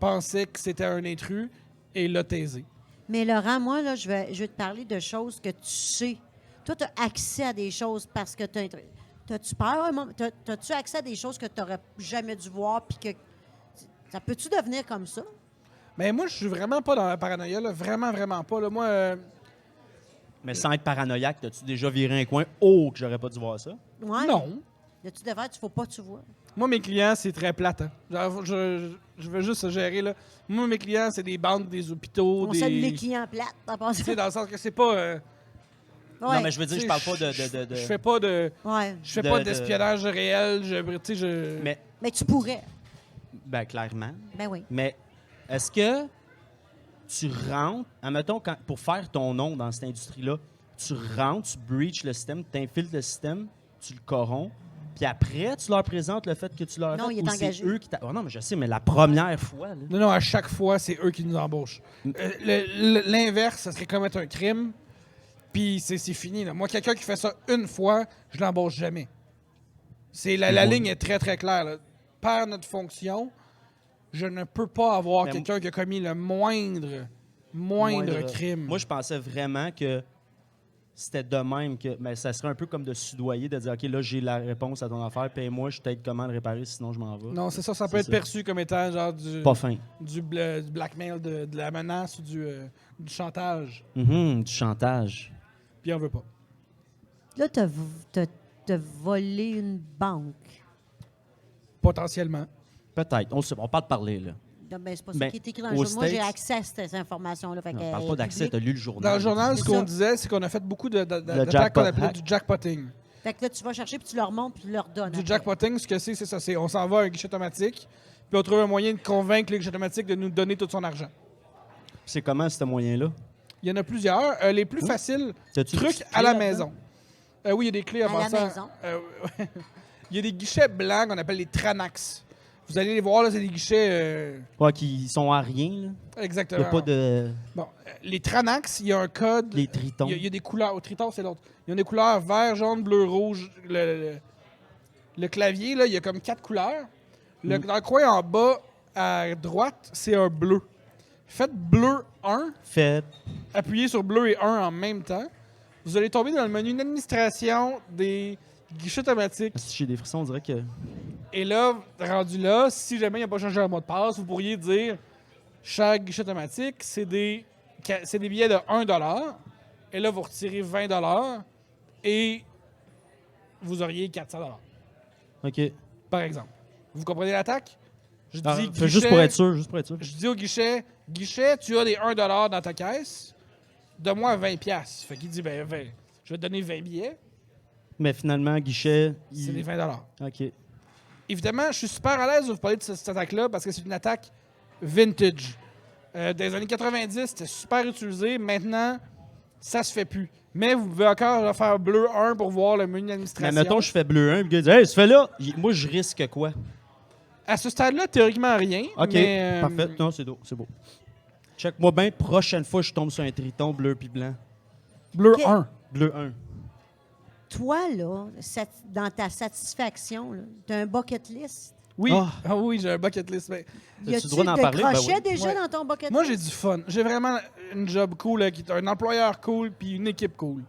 C: pensait que c'était un intrus et l'a taisé.
A: Mais Laurent, moi, là, je vais te parler de choses que tu sais. Toi, tu as accès à des choses parce que tu as... T'as-tu peur? T'as-tu accès à des choses que tu n'aurais jamais dû voir puis que... Ça peut-tu devenir comme ça?
C: Mais moi, je suis vraiment pas dans la paranoïa, là. Vraiment, vraiment pas. Là. Moi,
B: Mais sans être paranoïaque, t'as-tu déjà viré un coin? Oh, que j'aurais pas dû voir ça?
A: Ouais.
C: non.
A: As-tu de faire, tu faut pas, tu vois.
C: Moi, mes clients, c'est très plate. Hein. Genre, je veux juste gérer, là. Moi, mes clients, c'est des banques, des hôpitaux,
A: On
C: des...
A: salue les clients plates, en passant.
C: Tu sais, dans le sens que c'est pas...
A: Ouais.
B: Non, mais je veux dire,
C: tu
B: je
C: sais,
B: parle pas de...
C: Je fais pas de...
A: Ouais.
C: Je fais
B: De-
C: pas
B: de-
C: d'espionnage réel. Tu sais, je...
A: Mais tu pourrais.
B: Ben, clairement.
A: Ben oui.
B: Mais est-ce que tu rentres, admettons, pour faire ton nom dans cette industrie-là, tu rentres, tu breaches le système, tu infiltres le système, tu le corromps, puis après, tu leur présentes le fait que tu leur as
A: Non,
B: fait,
A: il est
B: ou c'est
A: engagé.
B: eux qui Oh non, mais je sais, mais la première fois, là...
C: Non, non, à chaque fois, c'est eux qui nous embauchent. L'inverse, ça serait commettre un crime, puis c'est fini. Là. Moi, quelqu'un qui fait ça une fois, je l'embauche jamais. La
B: Ouais.
C: ligne est très, très claire. Là. Par notre fonction, je ne peux pas avoir
B: Mais
C: quelqu'un qui a commis le moindre crime.
B: Moi, je pensais vraiment que c'était de même que mais ça serait un peu comme de soudoyer, de dire OK, là, j'ai la réponse à ton affaire, paye-moi, je t'aide comment le réparer, sinon je m'en vais.
C: Non, c'est ça. Ça peut
B: C'est
C: être
B: ça.
C: perçu comme étant genre
B: Pas fin.
C: du blackmail, de la menace ou du chantage.
B: Du chantage.
C: Puis on veut pas.
A: Là, t'as volé une banque.
C: Potentiellement.
B: Peut-être. On parle de parler, là.
A: Non, ben, c'est pas ça
B: Ben,
A: qui est écrit dans le
B: aux
A: journal. Moi, j'ai
B: States-
A: accès à cette information-là. Fait
B: Non,
A: qu'elle
B: parle
A: est
B: pas d'accès,
A: publique.
B: t'as lu le journal.
C: Dans le journal, ce
A: C'est
C: qu'on
A: ça.
C: disait, c'est qu'on a fait beaucoup d'attaques
B: jackpot
C: qu'on appelait
B: hack.
C: du jackpotting.
A: Fait que là, tu vas chercher, puis tu leur montres, puis tu leur donnes.
C: Du
A: après.
C: jackpotting, ce que c'est ça. On s'en va à un guichet automatique, puis on trouve un moyen de convaincre le guichet automatique de nous donner tout son argent.
B: C'est comment, ce moyen-là?
C: Il y en a plusieurs. Les plus faciles,
B: T'as-tu une
C: trucs
B: petite
C: à la
B: clé
C: maison. Oui, il y a des clés
A: À la
C: passant.
A: maison.
C: Il y a des guichets blancs qu'on appelle les Tranax. Vous allez les voir, là, c'est des guichets...
B: Ouais, qui sont à rien, là. Il n'y
C: exactement.
B: a pas de...
C: Bon, les Tranax, il y a un code...
B: Les tritons.
C: Il y a des couleurs. Au Triton, c'est l'autre. Il y a des couleurs vert, jaune, bleu, rouge. Le clavier, là, il y a comme 4 couleurs. Dans le coin en bas, à droite, c'est un bleu. Faites bleu 1,
B: Fait.
C: appuyez sur bleu et 1 en même temps. Vous allez tomber dans le menu d'administration des guichets automatiques.
B: Si j'ai des frissons, on dirait que...
C: Et là, rendu là, si jamais il n'a pas changé un mot de passe, vous pourriez dire chaque guichet automatique, c'est des billets de 1$. Et là, vous retirez 20$ et vous auriez 400$,
B: OK.
C: par exemple. Vous comprenez l'attaque? Je
B: Ah,
C: dis
B: fais
C: guichet,
B: juste pour être sûr, juste pour être sûr.
C: je dis au guichet, tu as des 1$ dans ta caisse, donne-moi 20$. Fait qu'il dit, ben, 20, je vais te donner 20 billets,
B: Mais finalement, guichet...
C: c'est des 20$.
B: OK.
C: Évidemment, je suis super à l'aise de vous parler de cette attaque-là parce que c'est une attaque vintage. Dans les années 90, c'était super utilisé. Maintenant, ça se fait plus. Mais vous pouvez encore faire bleu 1 pour voir le menu
B: Mais
C: d'administration.
B: mettons, je fais bleu 1, puis le gars dit « Hey, tu fais là! » Moi, je risque quoi?
C: À ce stade-là, théoriquement, rien.
B: OK,
C: mais,
B: parfait. Non, c'est beau, c'est beau. Check-moi bien, prochaine fois, je tombe sur un triton bleu puis blanc.
C: Bleu
A: Ok.
C: 1.
B: Bleu 1.
A: Toi, là, dans ta satisfaction, tu as un bucket list.
C: Oui,
B: Ah.
C: oui, j'ai un bucket list. Mais
A: Y
B: As-tu
A: a-tu
B: le droit d'en
A: de
B: parler? Ben
A: crochets
B: oui.
A: déjà
C: Ouais.
A: dans ton bucket
C: moi,
A: list?
C: j'ai du fun. J'ai vraiment une job cool, là, qui est un employeur cool puis une équipe cool.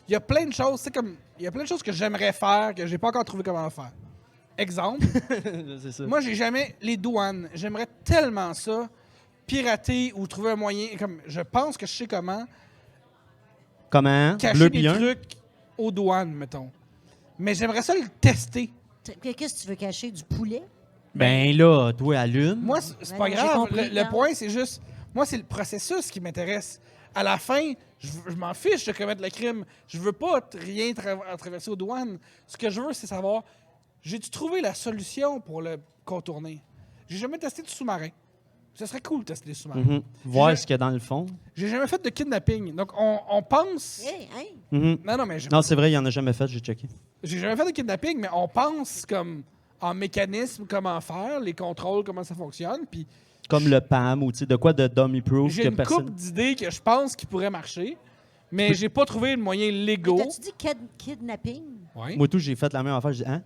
C: Il y a plein de choses, il y a plein de choses que j'aimerais faire que j'ai pas encore trouvé comment faire. Exemple,
B: c'est ça.
C: moi, j'ai jamais les douanes. J'aimerais tellement ça, pirater ou trouver un moyen. Comme je pense que je sais comment
B: Comment?
C: cacher
B: Bleu
C: des
B: puis 1?
C: trucs aux douanes, mettons. Mais j'aimerais ça le tester.
A: Qu'est-ce que tu veux cacher? Du poulet?
B: Ben là, toi, allume.
C: Moi, c'est
A: Ben
C: pas
A: non, j'ai
C: grave.
A: compris,
C: Le
A: regarde.
C: point, c'est juste. Moi, c'est le processus qui m'intéresse. À la fin, je m'en fiche de commettre le crime. Je veux pas rien traverser aux douanes. Ce que je veux, c'est savoir, j'ai-tu trouvé la solution pour le contourner? J'ai jamais testé de sous-marin. Ce serait cool de tester des sous-marins.
B: Voir
C: J'ai-
B: ce qu'il y a dans le fond.
C: J'ai jamais fait de kidnapping. Donc, on pense...
A: Hey, hein?
B: Mhm.
C: Non, mais
B: Non, c'est vrai, il n'y en a jamais fait, j'ai checké.
C: j'ai jamais fait de kidnapping, mais on pense comme en mécanisme, comment faire, les contrôles, comment ça fonctionne. Puis
B: Comme le PAM ou tu sais, de quoi de dummy proof
C: j'ai
B: que
C: une
B: personne.
C: couple d'idées que je pense qui pourraient marcher, mais j'ai pas trouvé de moyens légaux.
A: T'as-tu dit kidnapping?
C: Ouais.
B: Moi, tout, j'ai fait la même affaire. J'ai dit, hein?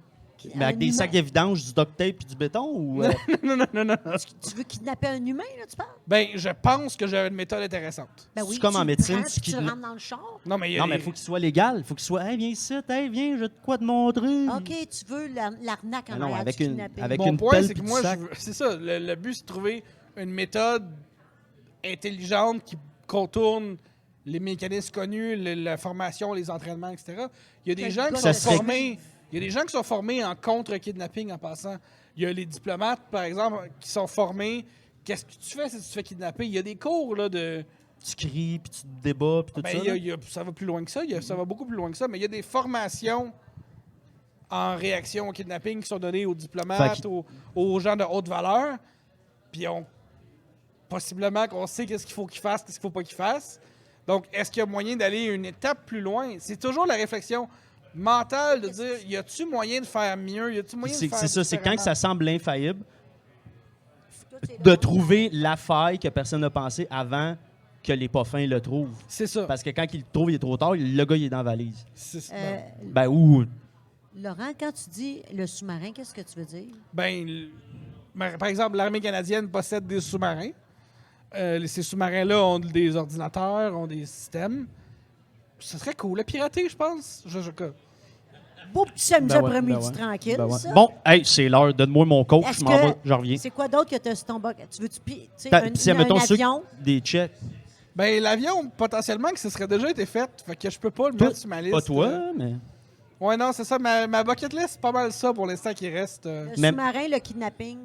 B: Mais avec des sacs de vidange, du duct tape et du béton ou.
C: non.
A: Tu veux kidnapper un humain, là, tu parles?
C: Ben, je pense que j'avais une méthode intéressante.
A: Ben
B: C'est comme en
A: tu le
B: médecine,
A: prends,
B: tu
A: puis tu le
B: kidna-
A: rentres dans le char.
C: Non, mais il y a
B: Non, mais
C: des-
B: il faut qu'il soit légal. Il faut qu'il soit. Hey, viens ici, hey, viens, j'ai de quoi te montrer.
A: OK, tu veux l'arnaque en
B: Ah non,
A: arrière
B: avec
A: du
B: une-
A: kidnapping.
B: avec
C: Mon
B: une
C: point,
B: pelle
C: c'est que
B: puis du
C: moi,
B: sac.
C: c'est ça. Le but, c'est de trouver une méthode intelligente qui contourne les mécanismes connus, la formation, les entraînements, etc. Il y a des
A: Le
C: gens
A: gars
C: qui
A: de
C: sont
B: Ça serait-
C: formés Il y a des gens qui sont formés en contre-kidnapping en passant. Il y a les diplomates, par exemple, qui sont formés. Qu'est-ce que tu fais si tu te fais kidnapper? Il y a des cours là, de.
B: Tu cries, puis tu te débats, puis tout
C: Ben,
B: ça. là.
C: ça va plus loin que ça. Ça va beaucoup plus loin que ça. Mais il y a des formations en réaction au kidnapping qui sont données aux diplomates, aux gens de haute valeur. Puis possiblement qu'on sait qu'est-ce qu'il faut qu'ils fassent, qu'est-ce qu'il faut pas qu'ils fassent. Donc, est-ce qu'il y a moyen d'aller une étape plus loin? C'est toujours la réflexion mentale de dire, y a-tu moyen de faire mieux? Y a-tu moyen de faire
B: C'est ça, c'est quand que ça semble infaillible,
A: Toi, t'es
B: de
A: là.
B: trouver la faille que personne n'a pensé avant que les pas fins le trouvent.
C: C'est ça.
B: Parce que quand il le trouve, il est trop tard, le gars, il est dans la valise.
A: Euh,
B: Ben, ou
A: Laurent, quand tu dis le sous-marin, qu'est-ce que tu veux dire?
C: Par exemple, l'armée canadienne possède des sous-marins. Ces sous-marins-là ont des ordinateurs, ont des systèmes. Ce serait cool. Le pirater, je pense.
A: Beau petit samedi
B: Ben ouais,
A: après-midi
B: ben ouais.
A: tranquille,
B: Ben ouais.
A: ça.
B: Bon, hey, c'est l'heure. Donne-moi mon coach,
A: Est-ce
B: je m'en vais,
A: que-
B: je reviens.
A: C'est quoi d'autre que tu as sur ton bucket? Tu veux-tu tu sais,
B: Si, admettons, ceux-
A: avion?
B: des checks.
C: Ben, l'avion, potentiellement, que ce serait déjà été fait. Fait que je peux pas le
B: Toi-
C: mettre sur ma liste.
B: Pas toi, mais.
C: Ouais, non, c'est ça. Ma bucket list, c'est pas mal ça pour l'instant qui reste.
A: Le
B: Même-
A: sous-marin, le kidnapping.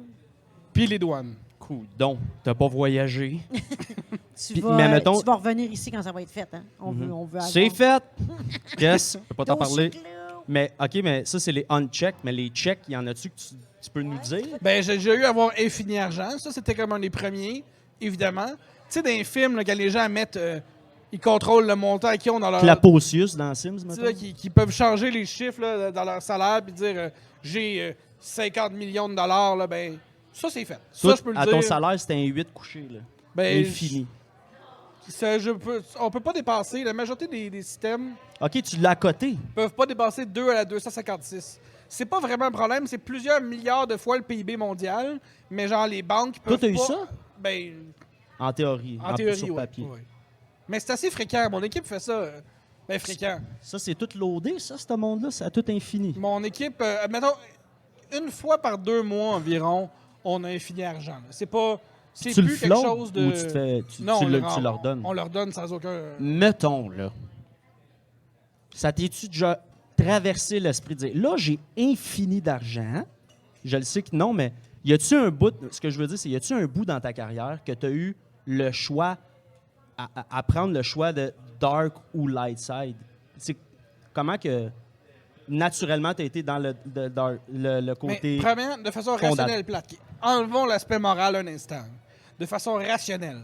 C: Puis les douanes.
B: Cool. Donc, t'as pas voyagé.
A: Tu
B: Puis-
A: vas,
B: mais mettons-
A: tu vas revenir ici quand ça va être fait. Hein? On veut avoir...
B: C'est fait! Yes, je peux pas t'en
A: Dossier
B: parler.
A: clos.
B: Mais, OK, mais ça, c'est les unchecked. Mais les checks, y en a-tu que tu peux nous dire?
C: Ben, j'ai eu à avoir Infini Argent. Ça, c'était comme un des premiers, évidemment. Tu sais, dans les films, là, quand les gens mettent. Ils contrôlent le montant qu'ils ont dans leur.
B: Claposius dans Sims,
C: Tu sais,
B: maintenant.
C: là, qui peuvent changer les chiffres là, dans leur salaire puis dire j'ai 50 millions de dollars. Là, ben, ça, c'est fait. Ça, je peux le
B: à
C: dire.
B: ton salaire, c'était un 8 couché, là.
C: Ben,
B: Infini.
C: On peut pas dépasser. La majorité des systèmes
B: OK, tu l'as à côté.
C: peuvent pas dépasser 2 à la 256. C'est pas vraiment un problème. C'est plusieurs milliards de fois le PIB mondial. Mais genre, les banques peuvent
B: Toi, t'as eu
C: pas-
B: ça?
C: Ben,
B: En théorie.
C: en théorie,
B: sur
C: ouais,
B: papier.
C: ouais. Mais c'est assez fréquent. Mon équipe fait ça. Ben, fréquent.
B: Ça, c'est tout loadé, ça, ce monde-là. C'est à tout infini.
C: Mon équipe, mettons, une fois par 2 mois environ, on a Infini Argent. là. C'est pas. C'est
B: Tu le
C: plus quelque
B: flottes
C: chose de.
B: ou tu te fais,
C: Non,
B: tu
C: on
B: le-
C: leur-
B: tu leur donnes?
C: On leur donne sans aucun.
B: Mettons, là. Ça t'es-tu déjà traversé l'esprit de dire, là, j'ai infini d'argent. Je le sais que non, mais y a-tu un bout, ce que je veux dire, c'est y a-tu un bout dans ta carrière que tu as eu le choix, à prendre le choix de dark ou light side? C'est comment que, naturellement, tu as été dans le
C: Mais
B: côté...
C: premièrement, de façon
B: fondable.
C: rationnelle plate. Enlevons l'aspect moral un instant. De façon rationnelle.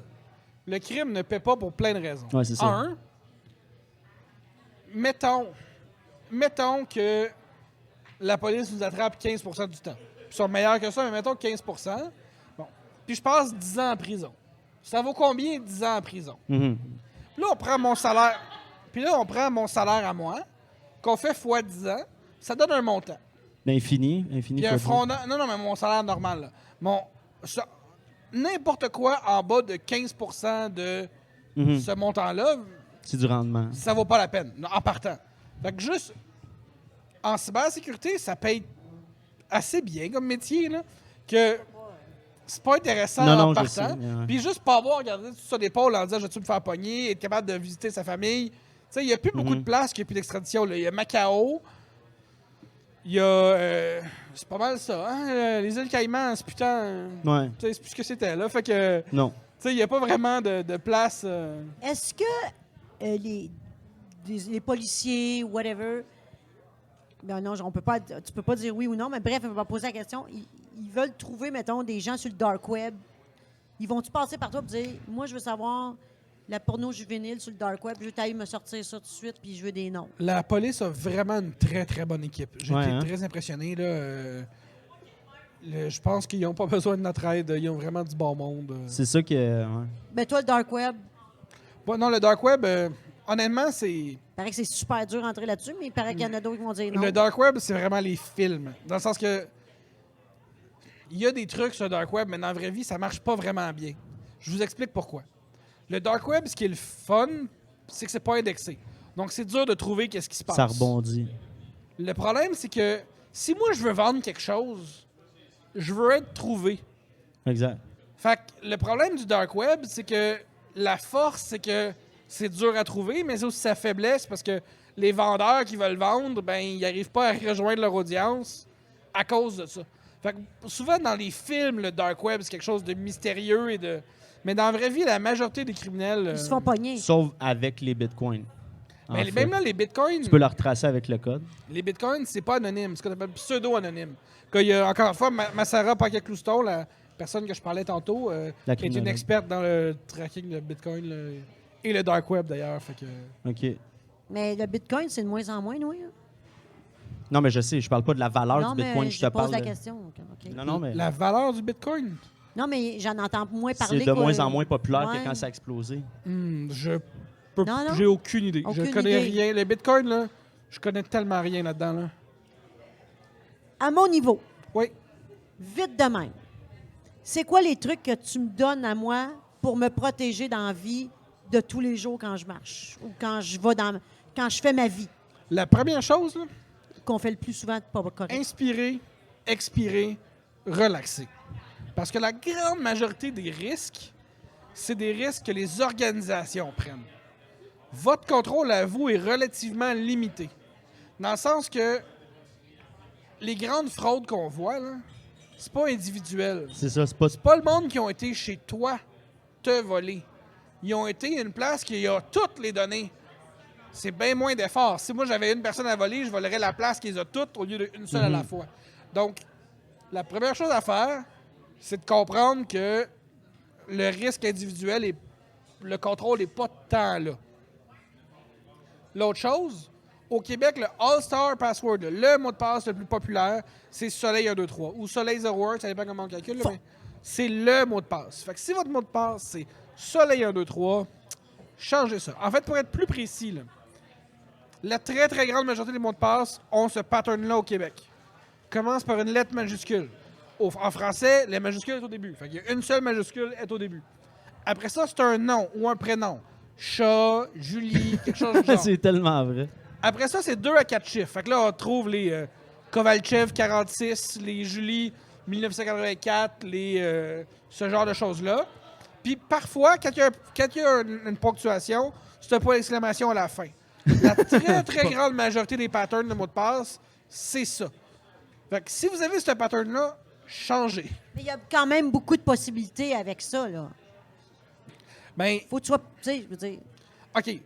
C: Le crime ne paie pas pour plein de raisons.
B: Ouais, c'est ça.
C: Un, mettons que la police nous attrape 15 du temps. Ils sont meilleurs que ça, mais mettons 15 Bon. Puis je passe 10 ans en prison. Ça vaut combien 10 ans en prison?
B: Mhm.
C: Là, on prend mon salaire. Puis là, on prend mon salaire à moi, qu'on fait fois 10 ans, ça donne un montant.
B: Infini
C: Puis un
B: fois
C: front. Non, mais mon salaire normal. Là. N'importe quoi en bas de 15 de
B: Mhm.
C: ce montant-là,
B: C'est du rendement.
C: ça vaut pas la peine, en partant. Fait que juste, en cybersécurité, ça paye assez bien comme métier, là, que c'est pas intéressant
B: Non,
C: en
B: non, je
C: partant.
B: sais, ouais.
C: Puis juste pas avoir regardé tout ça d'épaule en disant « je vais-tu me faire pogner », être capable de visiter sa famille. Tu sais, il n'y a plus beaucoup de place qu'il n'y a plus d'extradition. là. Il y a Macao, il y a... c'est pas mal ça, hein? Les îles Caïmans, c'est putain...
B: Ouais.
C: Tu sais, c'est plus ce que c'était, là. Fait que...
B: Non.
C: Tu sais, il n'y a pas vraiment de place...
A: Est-ce que les policiers, whatever, ben non, on peut pas, tu peux pas dire oui ou non, mais bref, on va poser la question. Ils veulent trouver, mettons, des gens sur le dark web. Ils vont-tu passer par toi pour dire, moi, je veux savoir la porno juvénile sur le dark web, je veux t'aller me sortir ça tout de suite, puis je veux des noms.
C: La police a vraiment une très, très bonne équipe. J'ai
B: Ouais,
C: été
B: hein?
C: très impressionné. Là, je pense qu'ils n'ont pas besoin de notre aide. Ils ont vraiment du bon monde.
B: C'est ça que... ouais.
A: Ben toi, le dark web,
C: Ouais, non, le dark web, honnêtement, c'est...
A: il paraît que c'est super dur d'entrer là-dessus, mais il paraît qu'il y en a d'autres qui vont dire non.
C: Le dark web, c'est vraiment les films. Dans le sens que... Il y a des trucs sur le dark web, mais dans la vraie vie, ça marche pas vraiment bien. Je vous explique pourquoi. Le dark web, ce qui est le fun, c'est que c'est pas indexé. Donc, c'est dur de trouver qu'est-ce qui se passe.
B: Ça rebondit.
C: Le problème, c'est que si moi, je veux vendre quelque chose, je veux être trouvé.
B: Exact.
C: Fait que le problème du dark web, c'est que la force, c'est que c'est dur à trouver, mais c'est aussi sa faiblesse parce que les vendeurs qui veulent vendre, ben ils n'arrivent pas à rejoindre leur audience à cause de ça. Fait que souvent, dans les films, le dark web, c'est quelque chose de mystérieux mais dans la vraie vie, la majorité des criminels...
A: Ils se font pogner.
B: Sauf avec les bitcoins. en
C: mais
B: fait.
C: même là, les bitcoins...
B: Tu peux le retracer avec le code.
C: Les bitcoins, c'est pas anonyme. C'est ce qu'on appelle pseudo-anonyme. Quand il y a, encore une fois, Massara Paquet-Clouston, la personne que je parlais tantôt,
B: La
C: est une
B: criminologue.
C: experte dans le tracking de bitcoin et le dark web, d'ailleurs. Fait que...
B: OK.
A: Mais le bitcoin, c'est de moins en moins, oui. Hein?
B: Non, mais je sais, je parle pas de la valeur
A: Non,
B: du bitcoin,
A: mais
B: je te
A: pose
B: parle.
A: la question. OK.
B: Non, non, mais
C: La valeur du bitcoin?
A: Non, mais j'en entends moins parler.
B: c'est de
A: que-
B: moins en moins populaire
A: Ouais.
B: que quand ça a explosé.
A: Non.
C: J'ai aucune idée.
A: Aucune
C: Je connais
A: idée.
C: rien. Les bitcoins, là, je connais tellement rien là-dedans. Là.
A: À mon niveau,
C: Oui.
A: vite de même, c'est quoi les trucs que tu me donnes à moi pour me protéger dans la vie de tous les jours quand je marche ou quand je fais ma vie,
C: La première chose, là,
A: qu'on fait le plus souvent pas correct?
C: inspirer, expirer, relaxer. Parce que la grande majorité des risques, c'est des risques que les organisations prennent. Votre contrôle à vous est relativement limité. Dans le sens que les grandes fraudes qu'on voit, là, c'est pas individuel.
B: C'est ça, c'est pas.
C: C'est pas le monde qui ont été chez toi te voler. Ils ont été à une place qui a toutes les données. C'est bien moins d'efforts. Si moi j'avais une personne à voler, je volerais la place qu'ils ont toutes au lieu d'une seule à la fois. Donc, la première chose à faire, c'est de comprendre que le risque individuel et le contrôle n'est pas tant là. L'autre chose, au Québec, le All-Star Password, le mot de passe le plus populaire, c'est Soleil 123 ou Soleil 01, ça dépend comment on calcule, là, mais c'est le mot de passe. Fait que si votre mot de passe, c'est Soleil 123, changez ça. En fait, pour être plus précis, là, la très, très grande majorité des mots de passe ont ce pattern-là au Québec. Commence par une lettre majuscule. En français, la majuscule est au début. Fait qu'il y a une seule majuscule est au début. Après ça, c'est un nom ou un prénom. Chat, Julie, quelque chose du genre.
B: C'est tellement vrai.
C: Après ça, c'est 2 à 4 chiffres. Fait que là, on trouve les Kovalchev 46, les Julie 1984, ce genre de choses-là. Puis parfois, quand il y a une ponctuation, c'est un point d'exclamation à la fin. La très, très grande majorité des patterns de mots de passe, c'est ça. Fait que si vous avez ce pattern-là, changez.
A: Mais il y a quand même beaucoup de possibilités avec ça, là.
C: Ben,
A: Faut que tu sois, tu sais, je veux dire...
C: OK.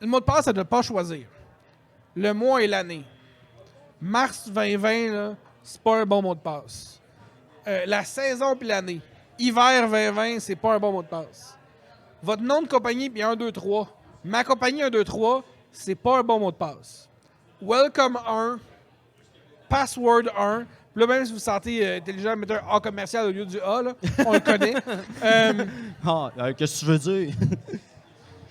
C: Le mot de passe, c'est de ne pas choisir. Le mois et l'année. Mars 2020, là, c'est pas un bon mot de passe. La saison puis l'année. Hiver 2020, c'est pas un bon mot de passe. Votre nom de compagnie puis 1, 2, 3. Ma compagnie 1, 2, 3, c'est pas un bon mot de passe. Welcome 1. Password 1. Puis là, même si vous vous sentez intelligent, mettez un A commercial au lieu du A, là. On le connaît.
B: Qu'est-ce que tu veux dire?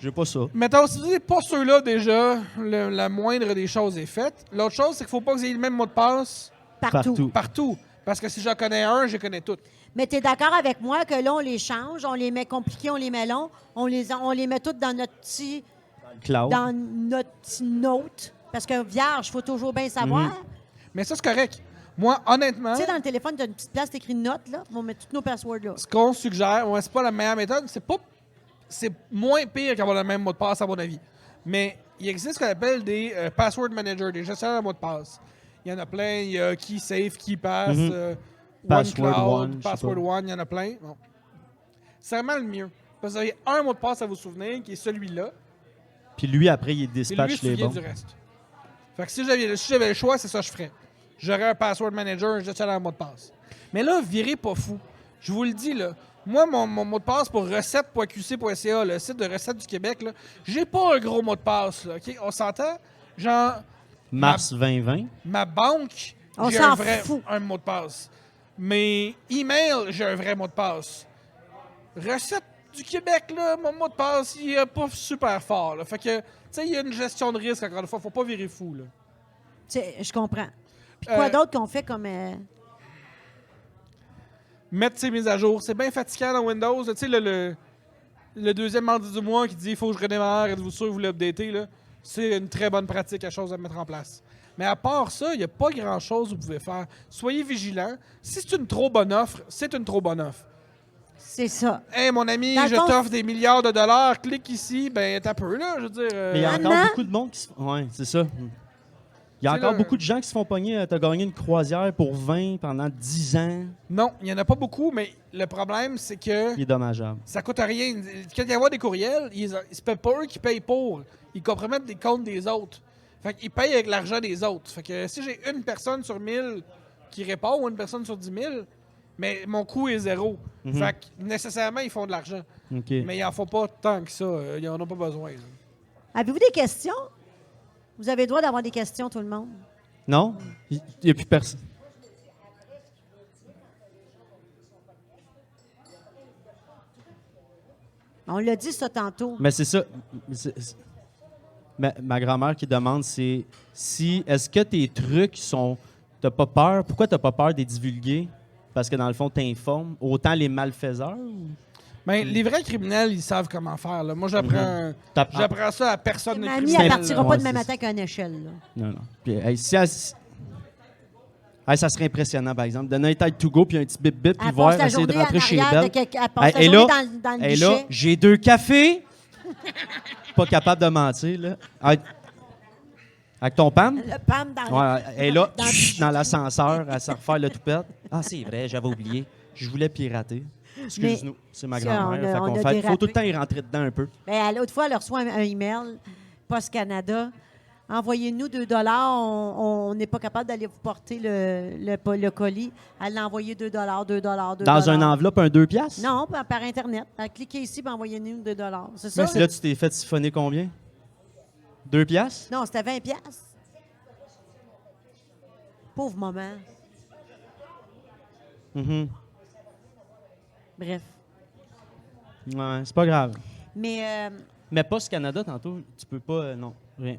B: J'ai pas ça.
C: Mettons, si vous n'êtes pas ceux-là déjà, la moindre des choses est faite. L'autre chose, c'est qu'il ne faut pas que vous ayez le même mot de passe partout. Parce que si j'en connais un, je connais toutes.
A: Mais tu es d'accord avec moi que là, on les change, on les met compliqués, on les met longs, on les met toutes dans notre petit
B: Cloud.
A: note. Parce que vierge, il faut toujours bien savoir.
C: Mais ça, c'est correct. Moi, honnêtement,
A: Tu sais, dans le téléphone, tu as une petite place, tu écris note, là. On met tous nos passwords là.
C: ce qu'on suggère, c'est pas la meilleure méthode. C'est moins pire qu'avoir le même mot de passe, à mon avis. Mais il existe ce qu'on appelle des password managers, des gestionnaires de mots de passe. Il y en a plein. Il y a KeySafe, KeyPass,
B: Password
C: OneCloud,
B: One, je sais
C: Password
B: pas.
C: One, il y en a plein. Bon. C'est vraiment le mieux. Parce que vous avez un mot de passe à vous souvenir, qui est celui-là.
B: Puis lui, après, il
C: Et lui, il
B: dispatche
C: se
B: les
C: souvient
B: bons.
C: du reste. Fait que si j'avais le choix, c'est ça que je ferais. J'aurais un password manager, un gestionnaire de mot de passe. Mais là, virez pas fou. Je vous le dis, là. Moi, mon mot de passe pour recette.qc.ca, le site de recettes du Québec, là, j'ai pas un gros mot de passe. Là, OK? On s'entend? Genre,
B: Mars 2020.
C: ma banque,
A: On
C: j'ai
A: s'en
C: un un mot de passe. Mes emails, j'ai un vrai mot de passe. Recette du Québec, là, mon mot de passe, il est pas super fort. Là. Fait que, tu sais, il y a une gestion de risque, encore une fois. Faut pas virer fou, là.
A: Tu sais, je comprends. Puis quoi d'autre qu'on fait comme...
C: Mettre ses mises à jour. C'est bien fatigant dans Windows. Tu sais, le deuxième mardi du mois qui dit « il faut que je redémarre, êtes-vous sûr que vous l'updatez » là, c'est une très bonne pratique à chose à mettre en place. Mais à part ça, il n'y a pas grand-chose que vous pouvez faire. Soyez vigilants. Si c'est une trop bonne offre, c'est une trop bonne offre.
A: C'est ça.
C: Hey, mon ami,
A: Dans le
C: je
A: fond,
C: t'offre des milliards de dollars, clique ici, ben t'as peu, là, je veux dire.
B: Mais il y a
A: Maintenant-
B: encore beaucoup de monde qui se... Ouais, c'est ça. Il y a
C: C'est
B: encore
C: là-
B: beaucoup de gens qui se font pogner. T'as gagné une croisière pour 20 pendant 10 ans.
C: Non, il n'y en a pas beaucoup, mais le problème, c'est que
B: Il est dommageable.
C: ça coûte rien. Quand il y a des courriels, c'est pas eux qui payent pour. Ils compromettent des comptes des autres. Fait qu'ils payent avec l'argent des autres. Fait que si j'ai une personne sur 1000 qui répond ou une personne sur 10 000, mais mon coût est zéro. Fait que nécessairement, ils font de l'argent.
B: OK.
C: Mais ils en font pas tant que ça. Ils en ont pas besoin. là.
A: Avez-vous des questions? Vous avez le droit d'avoir des questions, tout le monde.
B: Non? Il n'y a plus personne.
A: On l'a dit ça tantôt.
B: Mais c'est ça. Ma grand-mère qui demande, c'est est-ce que tes trucs sont. T'as pas peur? Pourquoi t'as pas peur de les divulguer? Parce que dans le fond, t'informes autant les malfaiseurs?
C: Ben, les vrais criminels, ils savent comment faire. Là. Moi, j'apprends ça à personne de
A: Mamie,
C: criminel.
A: elle partira
B: Ouais,
A: pas demain
B: c'est
A: matin qu'à une échelle. Là.
B: Non, non. Puis, hey, ça serait impressionnant, par exemple. Donner un tide to go puis un petit bip-bip, puis
A: Elle
B: voir,
A: passe la
B: essayer de
A: journée en
B: rentrer chez
A: arrière
B: Belle.
A: elle passe la
B: Et
A: journée
B: là,
A: dans le
B: et là,
A: guichet.
B: j'ai 2 cafés. Pas capable de mentir, là. Avec ton PAM?
A: Le PAM dans
B: Ouais, et là,
A: dans le-
B: dans l'ascenseur, à se refaire le toupette. Ah, c'est vrai, j'avais oublié. Je voulais pirater. Excuse-nous, c'est ma
A: ça,
B: grand-mère.
A: on a-
B: Fait
A: on
B: qu'on
A: a
B: fait, faut
A: dérapé.
B: tout le temps y rentrer dedans un peu.
A: Ben, l'autre fois, elle reçoit un email, Post Canada. Envoyez-nous 2 on n'est pas capable d'aller vous porter le colis. Elle l'a envoyé 2 2
B: Dans une enveloppe, un 2 piastres?
A: Non, par Internet. Cliquez ici et envoyez-nous 2 C'est ça?
B: Mais là, tu t'es fait siphonner combien? 2 piastres?
A: Non, c'était 20 Pauvre maman.
B: Mhm.
A: Bref.
B: Ouais, c'est pas grave.
A: Mais
B: Mais pas ce Canada, tantôt, tu peux pas... non, rien.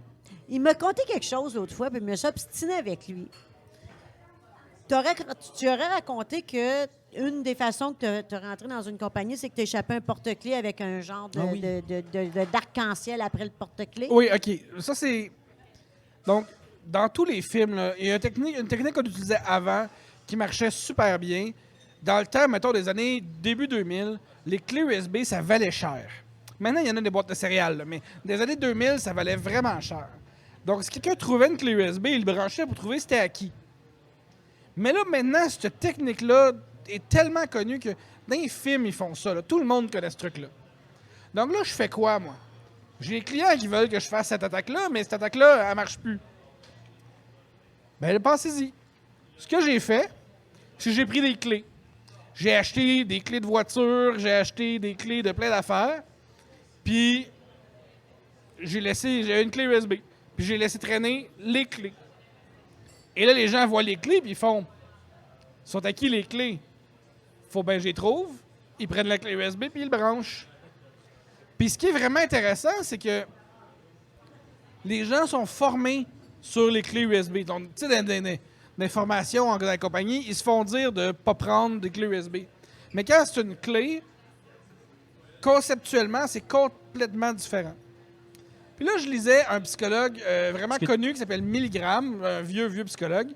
A: il m'a conté quelque chose l'autre fois, puis je me suis obstinée avec lui. Tu aurais raconté que une des façons que tu es rentré dans une compagnie, c'est que tu échappé un porte-clés avec un genre
C: Ah oui.
A: d'arc-en-ciel après le porte-clés.
C: Oui, OK. Ça, c'est... Donc, dans tous les films, là, il y a une technique qu'on utilisait avant qui marchait super bien. Dans le temps, mettons, des années début 2000, les clés USB, ça valait cher. Maintenant, il y en a des boîtes de céréales, là, mais des années 2000, ça valait vraiment cher. Donc, si quelqu'un trouvait une clé USB, il le branchait pour trouver c'était à qui. Mais là, maintenant, cette technique-là est tellement connue que dans les films, ils font ça. Là. Tout le monde connaît ce truc-là. Donc là, je fais quoi, moi? J'ai des clients qui veulent que je fasse cette attaque-là, mais cette attaque-là, elle marche plus. Ben, pensez-y. Ce que j'ai fait, c'est que j'ai pris des clés. J'ai acheté des clés de voiture, j'ai acheté des clés de plein d'affaires, puis j'ai une clé USB, puis j'ai laissé traîner les clés. Et là, les gens voient les clés, puis ils font « Sont à qui les clés? » Faut bien que je les trouve. Ils prennent la clé USB, puis ils le branchent. Puis ce qui est vraiment intéressant, c'est que les gens sont formés sur les clés USB. Donc, tu sais, des formations dans la compagnie, ils se font dire de ne pas prendre des clés USB. Mais quand c'est une clé, conceptuellement, c'est complètement différent. Puis là, je lisais un psychologue vraiment connu qui s'appelle Milgram, un vieux psychologue,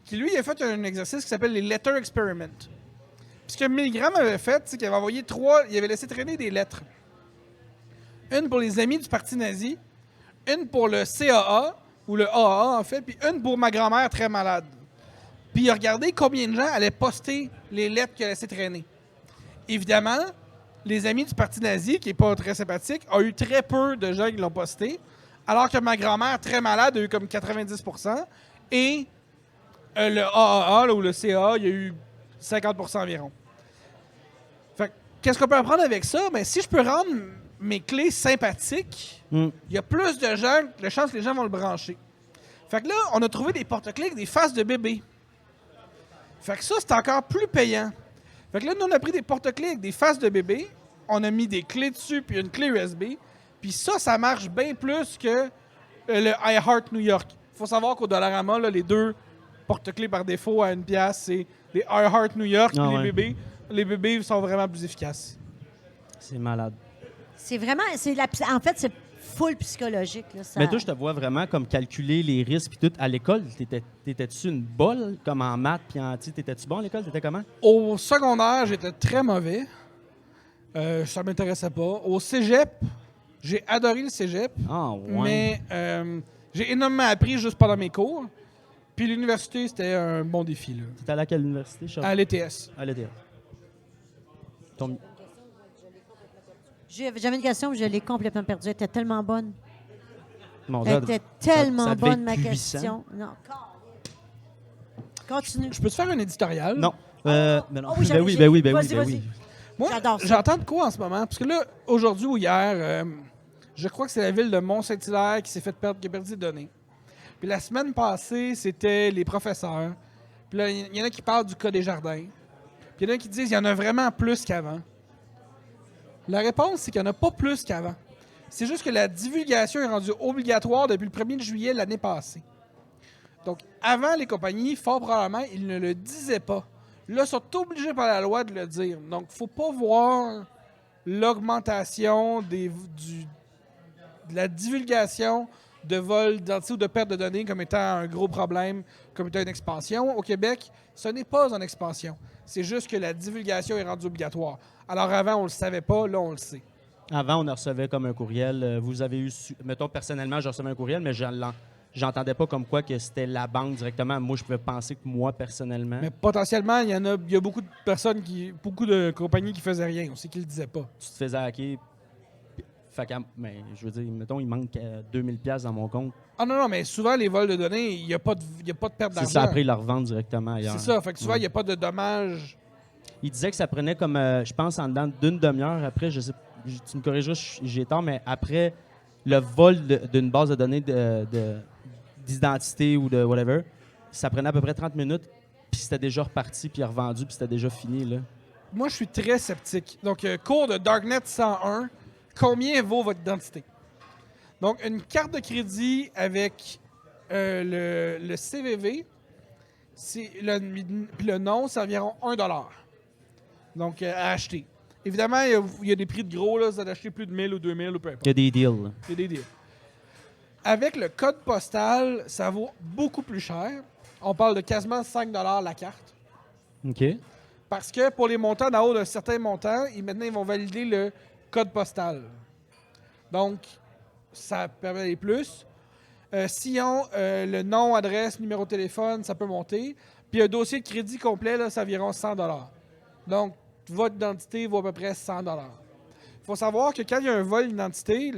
C: qui lui a fait un exercice qui s'appelle les Letter Experiment. Puis ce que Milgram avait fait, c'est qu'il avait envoyé il avait laissé traîner des lettres. Une pour les amis du parti nazi, une pour le CAA, ou le AA en fait, puis une pour ma grand-mère très malade. Puis il a regardé combien de gens allaient poster les lettres qu'il a laissées traîner. Évidemment, les amis du parti nazi, qui n'est pas très sympathique, a eu très peu de gens qui l'ont posté, alors que ma grand-mère très malade a eu comme 90%, et le AAA, là, ou le CAA, il y a eu 50% environ. Fait que, qu'est-ce qu'on peut apprendre avec ça? Ben, si je peux rendre mes clés sympathiques, il y a plus de chances que les gens vont le brancher. Fait que là, on a trouvé des porte-clés avec des faces de bébé. Fait que ça, c'est encore plus payant. Fait que là, nous, on a pris des porte-clés avec des faces de bébé, on a mis des clés dessus, puis une clé USB, puis ça marche bien plus que le iHeart New York. Il faut savoir qu'au Dollarama, là, les 2 porte-clés par défaut à 1$, c'est les iHeart New York, puis les bébés. Les bébés sont vraiment plus efficaces.
B: C'est malade.
A: C'est vraiment... en fait, c'est full psychologique. Là, ça.
B: Mais toi, je te vois vraiment comme calculer les risques puis tout. À l'école, t'étais-tu une bolle, comme en maths puis en... T'étais-tu bon à l'école? T'étais comment?
C: Au secondaire, j'étais très mauvais. Ça m'intéressait pas. Au cégep, j'ai adoré le cégep,
B: Ah, ouais.
C: mais j'ai énormément appris juste pendant mes cours. Puis l'université, c'était un bon défi, là.
B: T'es allé à quelle université, Charles?
C: À l'ETS.
B: À l'ETS. Ton-
A: J'avais une question, mais je l'ai complètement perdue. Elle était tellement bonne.
B: Mon Dieu,
A: Elle était tellement
B: ça devait
A: bonne,
B: être
A: ma
B: plus 800.
A: question. Non. Continue.
C: Je peux te faire un éditorial?
B: Non. Mais non.
A: Oh oui,
B: ben oui, ben oui, ben oui,
A: vas-y,
B: ben
A: vas-y.
B: oui.
C: Moi,
A: J'adore ça.
C: j'entends de quoi en ce moment? Parce que là, aujourd'hui ou hier, je crois que c'est la ville de Mont-Saint-Hilaire qui s'est fait perdre, qui a perdu des données. Puis la semaine passée, c'était les professeurs. Puis là, il y en a qui parlent du cas des jardins. Puis il y en a qui disent qu'il y en a vraiment plus qu'avant. La réponse, c'est qu'il n'y en a pas plus qu'avant. C'est juste que la divulgation est rendue obligatoire depuis le 1er juillet l'année passée. Donc, avant, les compagnies, fort probablement, ils ne le disaient pas. Là, ils sont obligés par la loi de le dire. Donc, il ne faut pas voir l'augmentation de la divulgation de vol d'identité ou de perte de données comme étant un gros problème, comme étant une expansion. Au Québec, ce n'est pas une expansion. C'est juste que la divulgation est rendue obligatoire. Alors, avant, on ne le savait pas. Là, on le sait.
B: Avant, on recevait comme un courriel. Vous avez eu, mettons, personnellement, je recevais un courriel, mais j'entendais pas comme quoi que c'était la banque directement. Moi, je pouvais penser que moi, personnellement.
C: Mais potentiellement, il y a beaucoup de personnes, beaucoup de compagnies qui faisaient rien. On sait qu'ils ne le disaient pas.
B: Tu te faisais hacker. Fait que, mais je veux dire, mettons, il manque 2000$ dans mon compte.
C: Ah non, mais souvent, les vols de données, il n'y a pas de perte d'argent.
B: C'est ça, après, ils la revendent directement ailleurs.
C: C'est ça. Fait que souvent, il n'y a pas de dommages.
B: Il disait que ça prenait comme, je pense, en dedans d'une demi-heure. Après, je sais, tu me corrigeras, j'ai tort, mais après le vol d'une base de données d'identité ou de whatever, ça prenait à peu près 30 minutes, puis c'était déjà reparti, puis revendu, puis c'était déjà fini, là.
C: Moi, je suis très sceptique. Donc, cours de Darknet 101, combien vaut votre identité? Donc, une carte de crédit avec le CVV, le nom, c'est environ 1 $. Donc, à acheter. Évidemment, il y a des prix de gros, là, vous allez acheter plus de 1000 ou 2000 ou peu importe.
B: Il y a des deals, là.
C: Il y a des deals. Avec le code postal, ça vaut beaucoup plus cher. On parle de quasiment 5 $ la carte.
B: OK.
C: Parce que pour les montants d'en haut d'un certain montant, maintenant, ils vont valider le code postal. Donc, ça permet des plus. S'ils ont le nom, adresse, numéro de téléphone, ça peut monter. Puis un dossier de crédit complet, là, c'est environ 100 $. Donc, votre identité vaut à peu près 100 $. Il faut savoir que quand il y a un vol d'identité,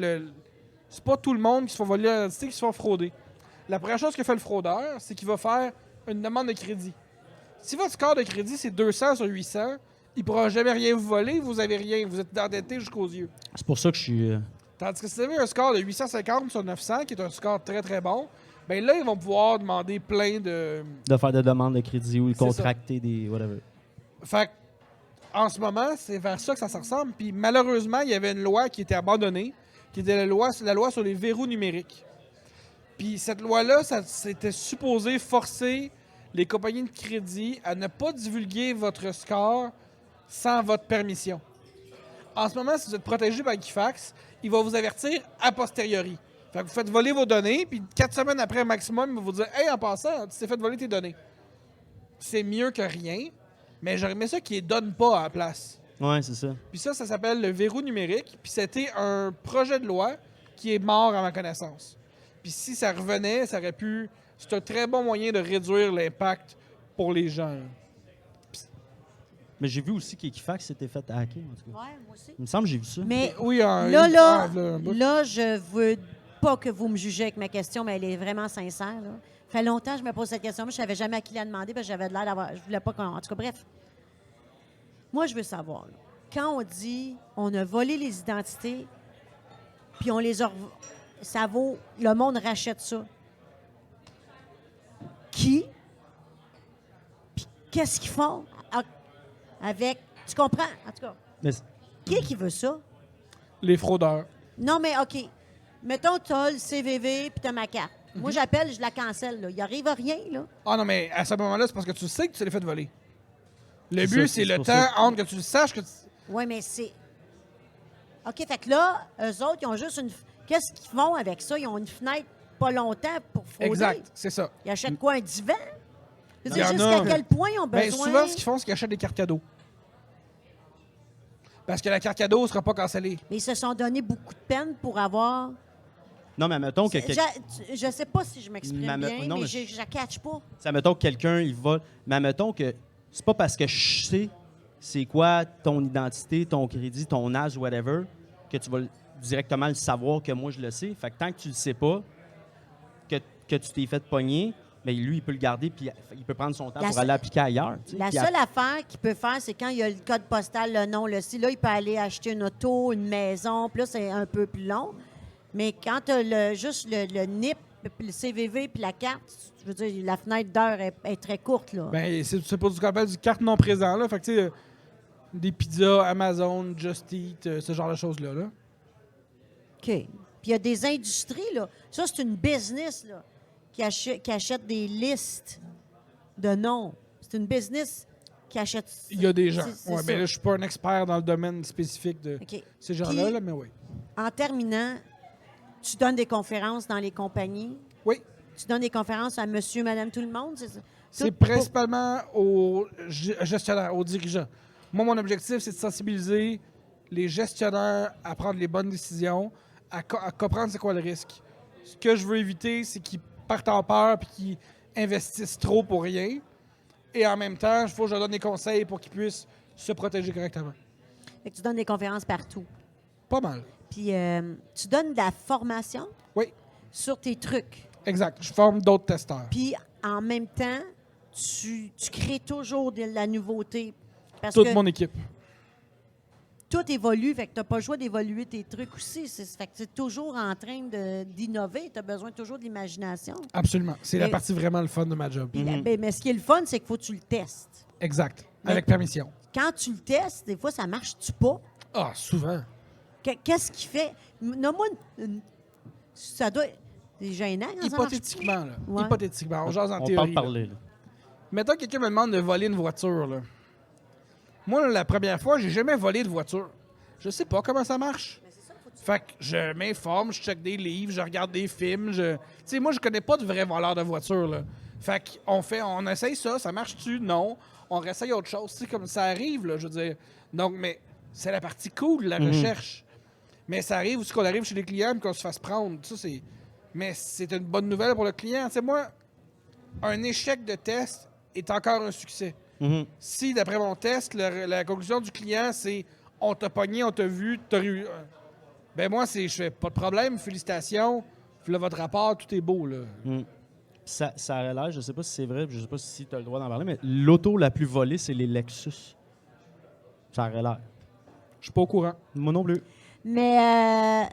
C: c'est pas tout le monde qui se fait voler l'identité qui se fait frauder. La première chose que fait le fraudeur, c'est qu'il va faire une demande de crédit. Si votre score de crédit, c'est 200 sur 800, il ne pourra jamais rien vous voler, vous avez rien, vous êtes endetté jusqu'aux yeux.
B: C'est pour ça que je suis...
C: Tandis que si vous avez un score de 850 sur 900, qui est un score très très bon, bien là, ils vont pouvoir demander plein de...
B: de faire des demandes de crédit ou de
C: C'est
B: contracter des... whatever.
C: Fait que, en ce moment, c'est vers ça que ça ressemble. Puis malheureusement, il y avait une loi qui était abandonnée, qui était la loi sur les verrous numériques. Puis cette loi-là, c'était supposé forcer les compagnies de crédit à ne pas divulguer votre score sans votre permission. En ce moment, si vous êtes protégé par Equifax, il va vous avertir a posteriori. Fait que vous faites voler vos données, puis 4 semaines après maximum, il va vous dire « Hey, en passant, tu t'es fait voler tes données. » C'est mieux que rien, mais j'aurais aimé ça qu'ils ne donnent pas à la place.
B: Ouais, c'est ça.
C: Puis ça s'appelle le verrou numérique, puis c'était un projet de loi qui est mort à ma connaissance. Puis si ça revenait, ça aurait pu... C'est un très bon moyen de réduire l'impact pour les gens.
B: Mais j'ai vu aussi qu'Equifax s'était fait hacker, en tout cas.
A: Ouais, moi aussi.
B: Il me semble que j'ai vu ça.
A: Mais
C: Oui,
A: là, je veux pas que vous me jugez avec ma question, mais elle est vraiment sincère. Là. Ça fait longtemps que je me pose cette question. Moi, je savais jamais à qui la demander parce que j'avais l'air d'avoir... Je voulais pas qu'on... En tout cas, bref. Moi, je veux savoir. Là, quand on dit on a volé les identités, puis on les a... Ça vaut... Le monde rachète ça. Qui? Puis qu'est-ce qu'ils font avec... Tu comprends? En tout cas,
B: Mais
A: qui veut ça?
C: Les fraudeurs.
A: Non, mais OK. Mettons, tu as le CVV puis tu as ma carte. Moi, j'appelle, je la cancelle. Là. Il n'arrive rien. Là.
C: Ah non, mais à ce moment-là, c'est parce que tu sais que tu l'as fait voler. Le
B: C'est
C: but,
B: ça,
C: c'est le
B: pour
C: temps
B: ça.
C: entre que tu le saches que tu...
A: Oui, mais c'est... OK, fait que là, eux autres, ils ont juste une... Qu'est-ce qu'ils font avec ça? Ils ont une fenêtre pas longtemps pour frauder.
C: Exact, c'est ça.
A: Ils achètent quoi, un divan? Je veux
C: Il y
A: dire,
C: en a.
A: jusqu'à quel point ils ont
C: Ben,
A: besoin...
C: souvent, ce qu'ils font, c'est qu'ils achètent des cartes cadeaux. Parce que la carte cadeau ne sera pas cancellée.
A: Mais ils se sont donné beaucoup de peine pour avoir...
B: Non, mais mettons que...
A: Je sais pas si je m'exprime
B: Mais-
A: bien,
B: non,
A: mais
B: mais
A: je la catch pas.
B: Ça, mettons que quelqu'un, il va... Mais mettons que c'est pas parce que je sais c'est quoi ton identité, ton crédit, ton âge, whatever, que tu vas directement le savoir que moi, je le sais. Fait que tant que tu le sais pas, que tu t'es fait pogner, bien, lui, il peut le garder puis il peut prendre son temps
A: La
B: pour
A: seule-
B: aller appliquer ailleurs. Tu sais.
A: La
B: Puis
A: seule affaire qu'il peut faire, c'est quand il y a le code postal, le nom, le si. Là, il peut aller acheter une auto, une maison, puis là, c'est un peu plus long. Mais quand tu as juste le NIP, puis le CVV, puis la carte, je veux dire, la fenêtre d'heure est très courte, là.
C: Ben, c'est pour ce qu'on appelle du carte non présent. Là. Fait que, tu sais, des pizzas, Amazon, Just Eat, ce genre de choses-là. Là.
A: OK. Puis il y a des industries, là. Ça, c'est une business, là, qui achète des listes de noms. C'est une business qui achète...
C: Il y a des gens.
A: C'est
C: Ouais,
A: ça.
C: ben là, je suis pas un expert dans le domaine spécifique de
A: OK.
C: ces gens-là,
A: Puis-
C: là, mais oui.
A: En terminant, tu donnes des conférences dans les compagnies.
C: Oui.
A: Tu donnes des conférences à monsieur, madame, tout le monde, c'est ça?
C: C'est
A: Tout pour-
C: principalement aux gestionnaires, aux dirigeants. Moi, mon objectif, c'est de sensibiliser les gestionnaires à prendre les bonnes décisions, à comprendre c'est quoi le risque. Ce que je veux éviter, c'est qu'ils partent en peur et qu'ils investissent trop pour rien. Et en même temps, il faut que je leur donne des conseils pour qu'ils puissent se protéger correctement.
A: Fait que tu donnes des conférences partout.
C: Pas mal.
A: Puis tu donnes de la formation
C: Oui,
A: sur tes trucs.
C: exact. Je forme d'autres testeurs.
A: Puis en même temps, tu crées toujours de la nouveauté. Parce
C: Toute
A: que
C: mon équipe.
A: tout évolue, fait que tu n'as pas le choix d'évoluer tes trucs aussi. Fait que tu es toujours en train d'innover. Tu as besoin toujours de l'imagination.
C: Absolument. C'est la
A: Mais-
C: partie vraiment le fun de ma job.
A: Puis mais ce qui est le fun, c'est qu'il faut que tu le testes.
C: Exact.
A: Mais-
C: Avec permission.
A: Quand tu le testes, des fois, ça marche-tu pas?
C: Ah, souvent.
A: Qu'est-ce qui fait? Nomme-moi ça doit être gênant quand ça marche
C: Hypothétiquement, là.
A: Ouais.
C: Hypothétiquement. On jase en
B: On
C: théorie.
B: parle
C: là.
B: parler. Là.
C: Mettons que quelqu'un me demande de voler une voiture. Là. Moi, là, la première fois, j'ai jamais volé de voiture. Je sais pas comment ça marche. Fait que je m'informe, je check des livres, je regarde des films. Tu sais, moi, je connais pas de vrais voleurs de voiture. Là. Fait on essaye ça marche-tu? Non. On réessaye autre chose. Tu sais, comme ça arrive, là, je veux dire. Donc, mais c'est la partie cool de la recherche. Mais ça arrive aussi qu'on arrive chez les clients et qu'on se fasse prendre. Ça, mais c'est une bonne nouvelle pour le client. Tu sais, moi, un échec de test est encore un succès.
B: Mhm.
C: Si, d'après mon test, la conclusion du client, c'est on t'a pogné, on t'a vu, t'as eu. Ben moi, je fais pas de problème, félicitations. Là, votre rapport, tout est beau, là.
B: Ça a l'air, je sais pas si c'est vrai, je sais pas si tu as le droit d'en parler, mais l'auto la plus volée, c'est les Lexus. Ça a l'air.
C: Je suis pas au courant.
B: Moi non plus.
A: Mais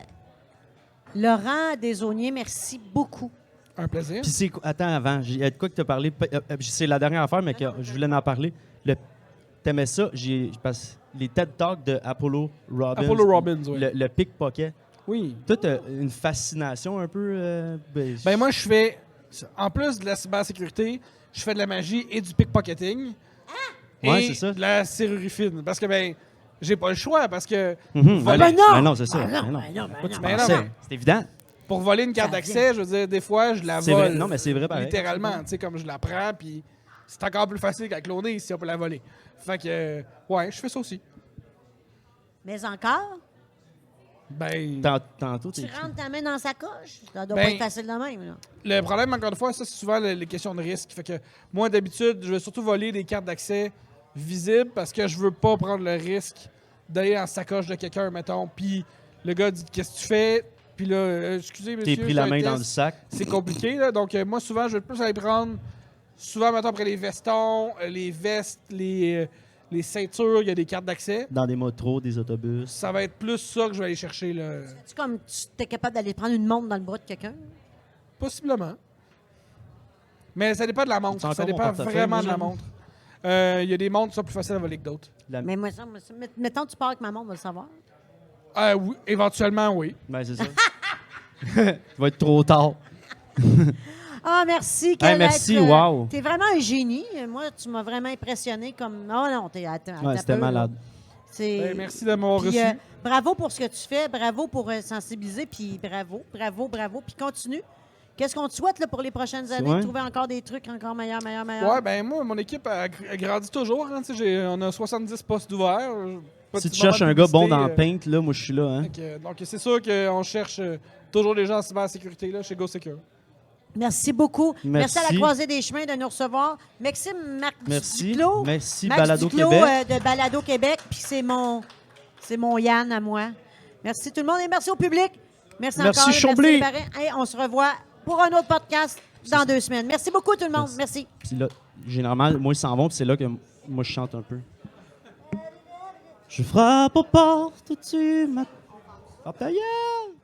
A: Laurent Desaulniers, merci beaucoup.
C: Un plaisir.
B: Puis c'est attends, avant, il y a de quoi que tu as parlé. C'est la dernière affaire, mais que je voulais en parler. T'aimais ça? Les TED Talks de Apollo Robbins.
C: Apollo Robbins, oui.
B: Le pickpocket.
C: Oui.
B: Toi, t'as une fascination un peu.
C: Ben moi, je fais, en plus de la cybersécurité, je fais de la magie et du pickpocketing.
B: Ouais,
C: et
B: c'est ça.
C: de la serrurerie fine. Parce que, ben, j'ai pas le choix, parce que
B: Ben
A: non!
B: non, c'est ça.
A: Ah non,
B: Ben non.
A: ben non, ben
B: Pourquoi tu
A: non.
C: Ben non,
B: pensais?
C: mais-
B: C'est évident.
C: pour voler une carte
A: Ça
C: d'accès, je veux dire, des fois, je la
B: C'est
C: vole.
B: vrai. Non, mais c'est vrai pareil.
C: Littéralement, tu sais, comme je la prends, puis c'est encore plus facile qu'à cloner si on peut la voler. Fait que, ouais, je fais ça aussi.
A: Mais encore,
C: Ben,
B: Tantôt,
A: tu
B: t'es
A: rentres ta main dans sa coche. Ça doit
C: Ben-
A: pas être facile de même. Là.
C: le problème, encore une fois, ça, c'est souvent les questions de risque. Fait que, moi, d'habitude, je vais surtout voler des cartes d'accès visibles parce que je veux pas prendre le risque d'aller dans la sacoche de quelqu'un, mettons, puis le gars dit « Qu'est-ce que tu fais? » Puis là, « Excusez, monsieur,
B: pris
C: c'est
B: la
C: un
B: main
C: test.
B: dans le sac.
C: C'est compliqué, là. Donc, moi, souvent, je vais plus aller prendre, souvent, mettons, après les vestons, les vestes, les ceintures, il y a des cartes d'accès.
B: Dans des métros, des autobus.
C: Ça va être plus ça que je vais aller chercher, là.
A: C'est comme tu es capable d'aller prendre une montre dans le bras de quelqu'un.
C: Possiblement. Mais ça dépend de la montre.
B: C'est encore
C: Ça
B: mon
C: dépend
B: portefeuille,
C: vraiment de
B: moi,
C: la
B: j'aime.
C: montre. Il y a des montres qui sont plus faciles à voler que d'autres.
A: Mais moi, mettons, tu pars avec ma montre, on va le savoir.
C: Oui, éventuellement, oui.
B: Ben, c'est ça. Il va être trop tard.
A: Ah, merci.
B: Hey, merci, wow.
A: T'es vraiment un génie. Moi, tu m'as vraiment impressionné comme... Oh non, attends,
B: Ouais, c'était malade.
C: Ben, merci de m'avoir
A: Puis,
C: reçu.
A: bravo pour ce que tu fais. Bravo pour sensibiliser. Puis bravo. Puis continue. Qu'est-ce qu'on te souhaite là, pour les prochaines années?
B: Ouais.
A: De trouver encore des trucs encore meilleurs.
C: Ouais, ben moi, mon équipe a grandi toujours. Hein, tu sais, on a 70 postes ouverts.
B: Si
C: petit
B: tu cherches
C: moment
B: un
C: de
B: gars bon
C: publicité,
B: dans Paint, là, moi, je suis là. Hein?
C: donc, c'est sûr qu'on cherche toujours des gens en cybersécurité là, chez GoSecure.
A: Merci beaucoup. Merci à la
B: Merci.
A: Croisée des Chemins de nous recevoir. Maxime Marc
B: Merci.
A: Duclos.
B: Merci,
A: Max
B: Balado
A: Duclos,
B: Québec.
A: de Balado Québec. Puis c'est mon Yann à moi. Merci tout le monde et merci au public. Merci
B: Merci,
A: encore.
B: Chambly.
A: Merci les parrains. Et on se revoit pour un autre podcast dans 2 semaines. Merci beaucoup tout le monde. Merci.
B: Puis là, généralement, moi, ils s'en vont, puis c'est là que moi, je chante un peu. Je frappe aux portes, tu m'as... Ferme ta gueule!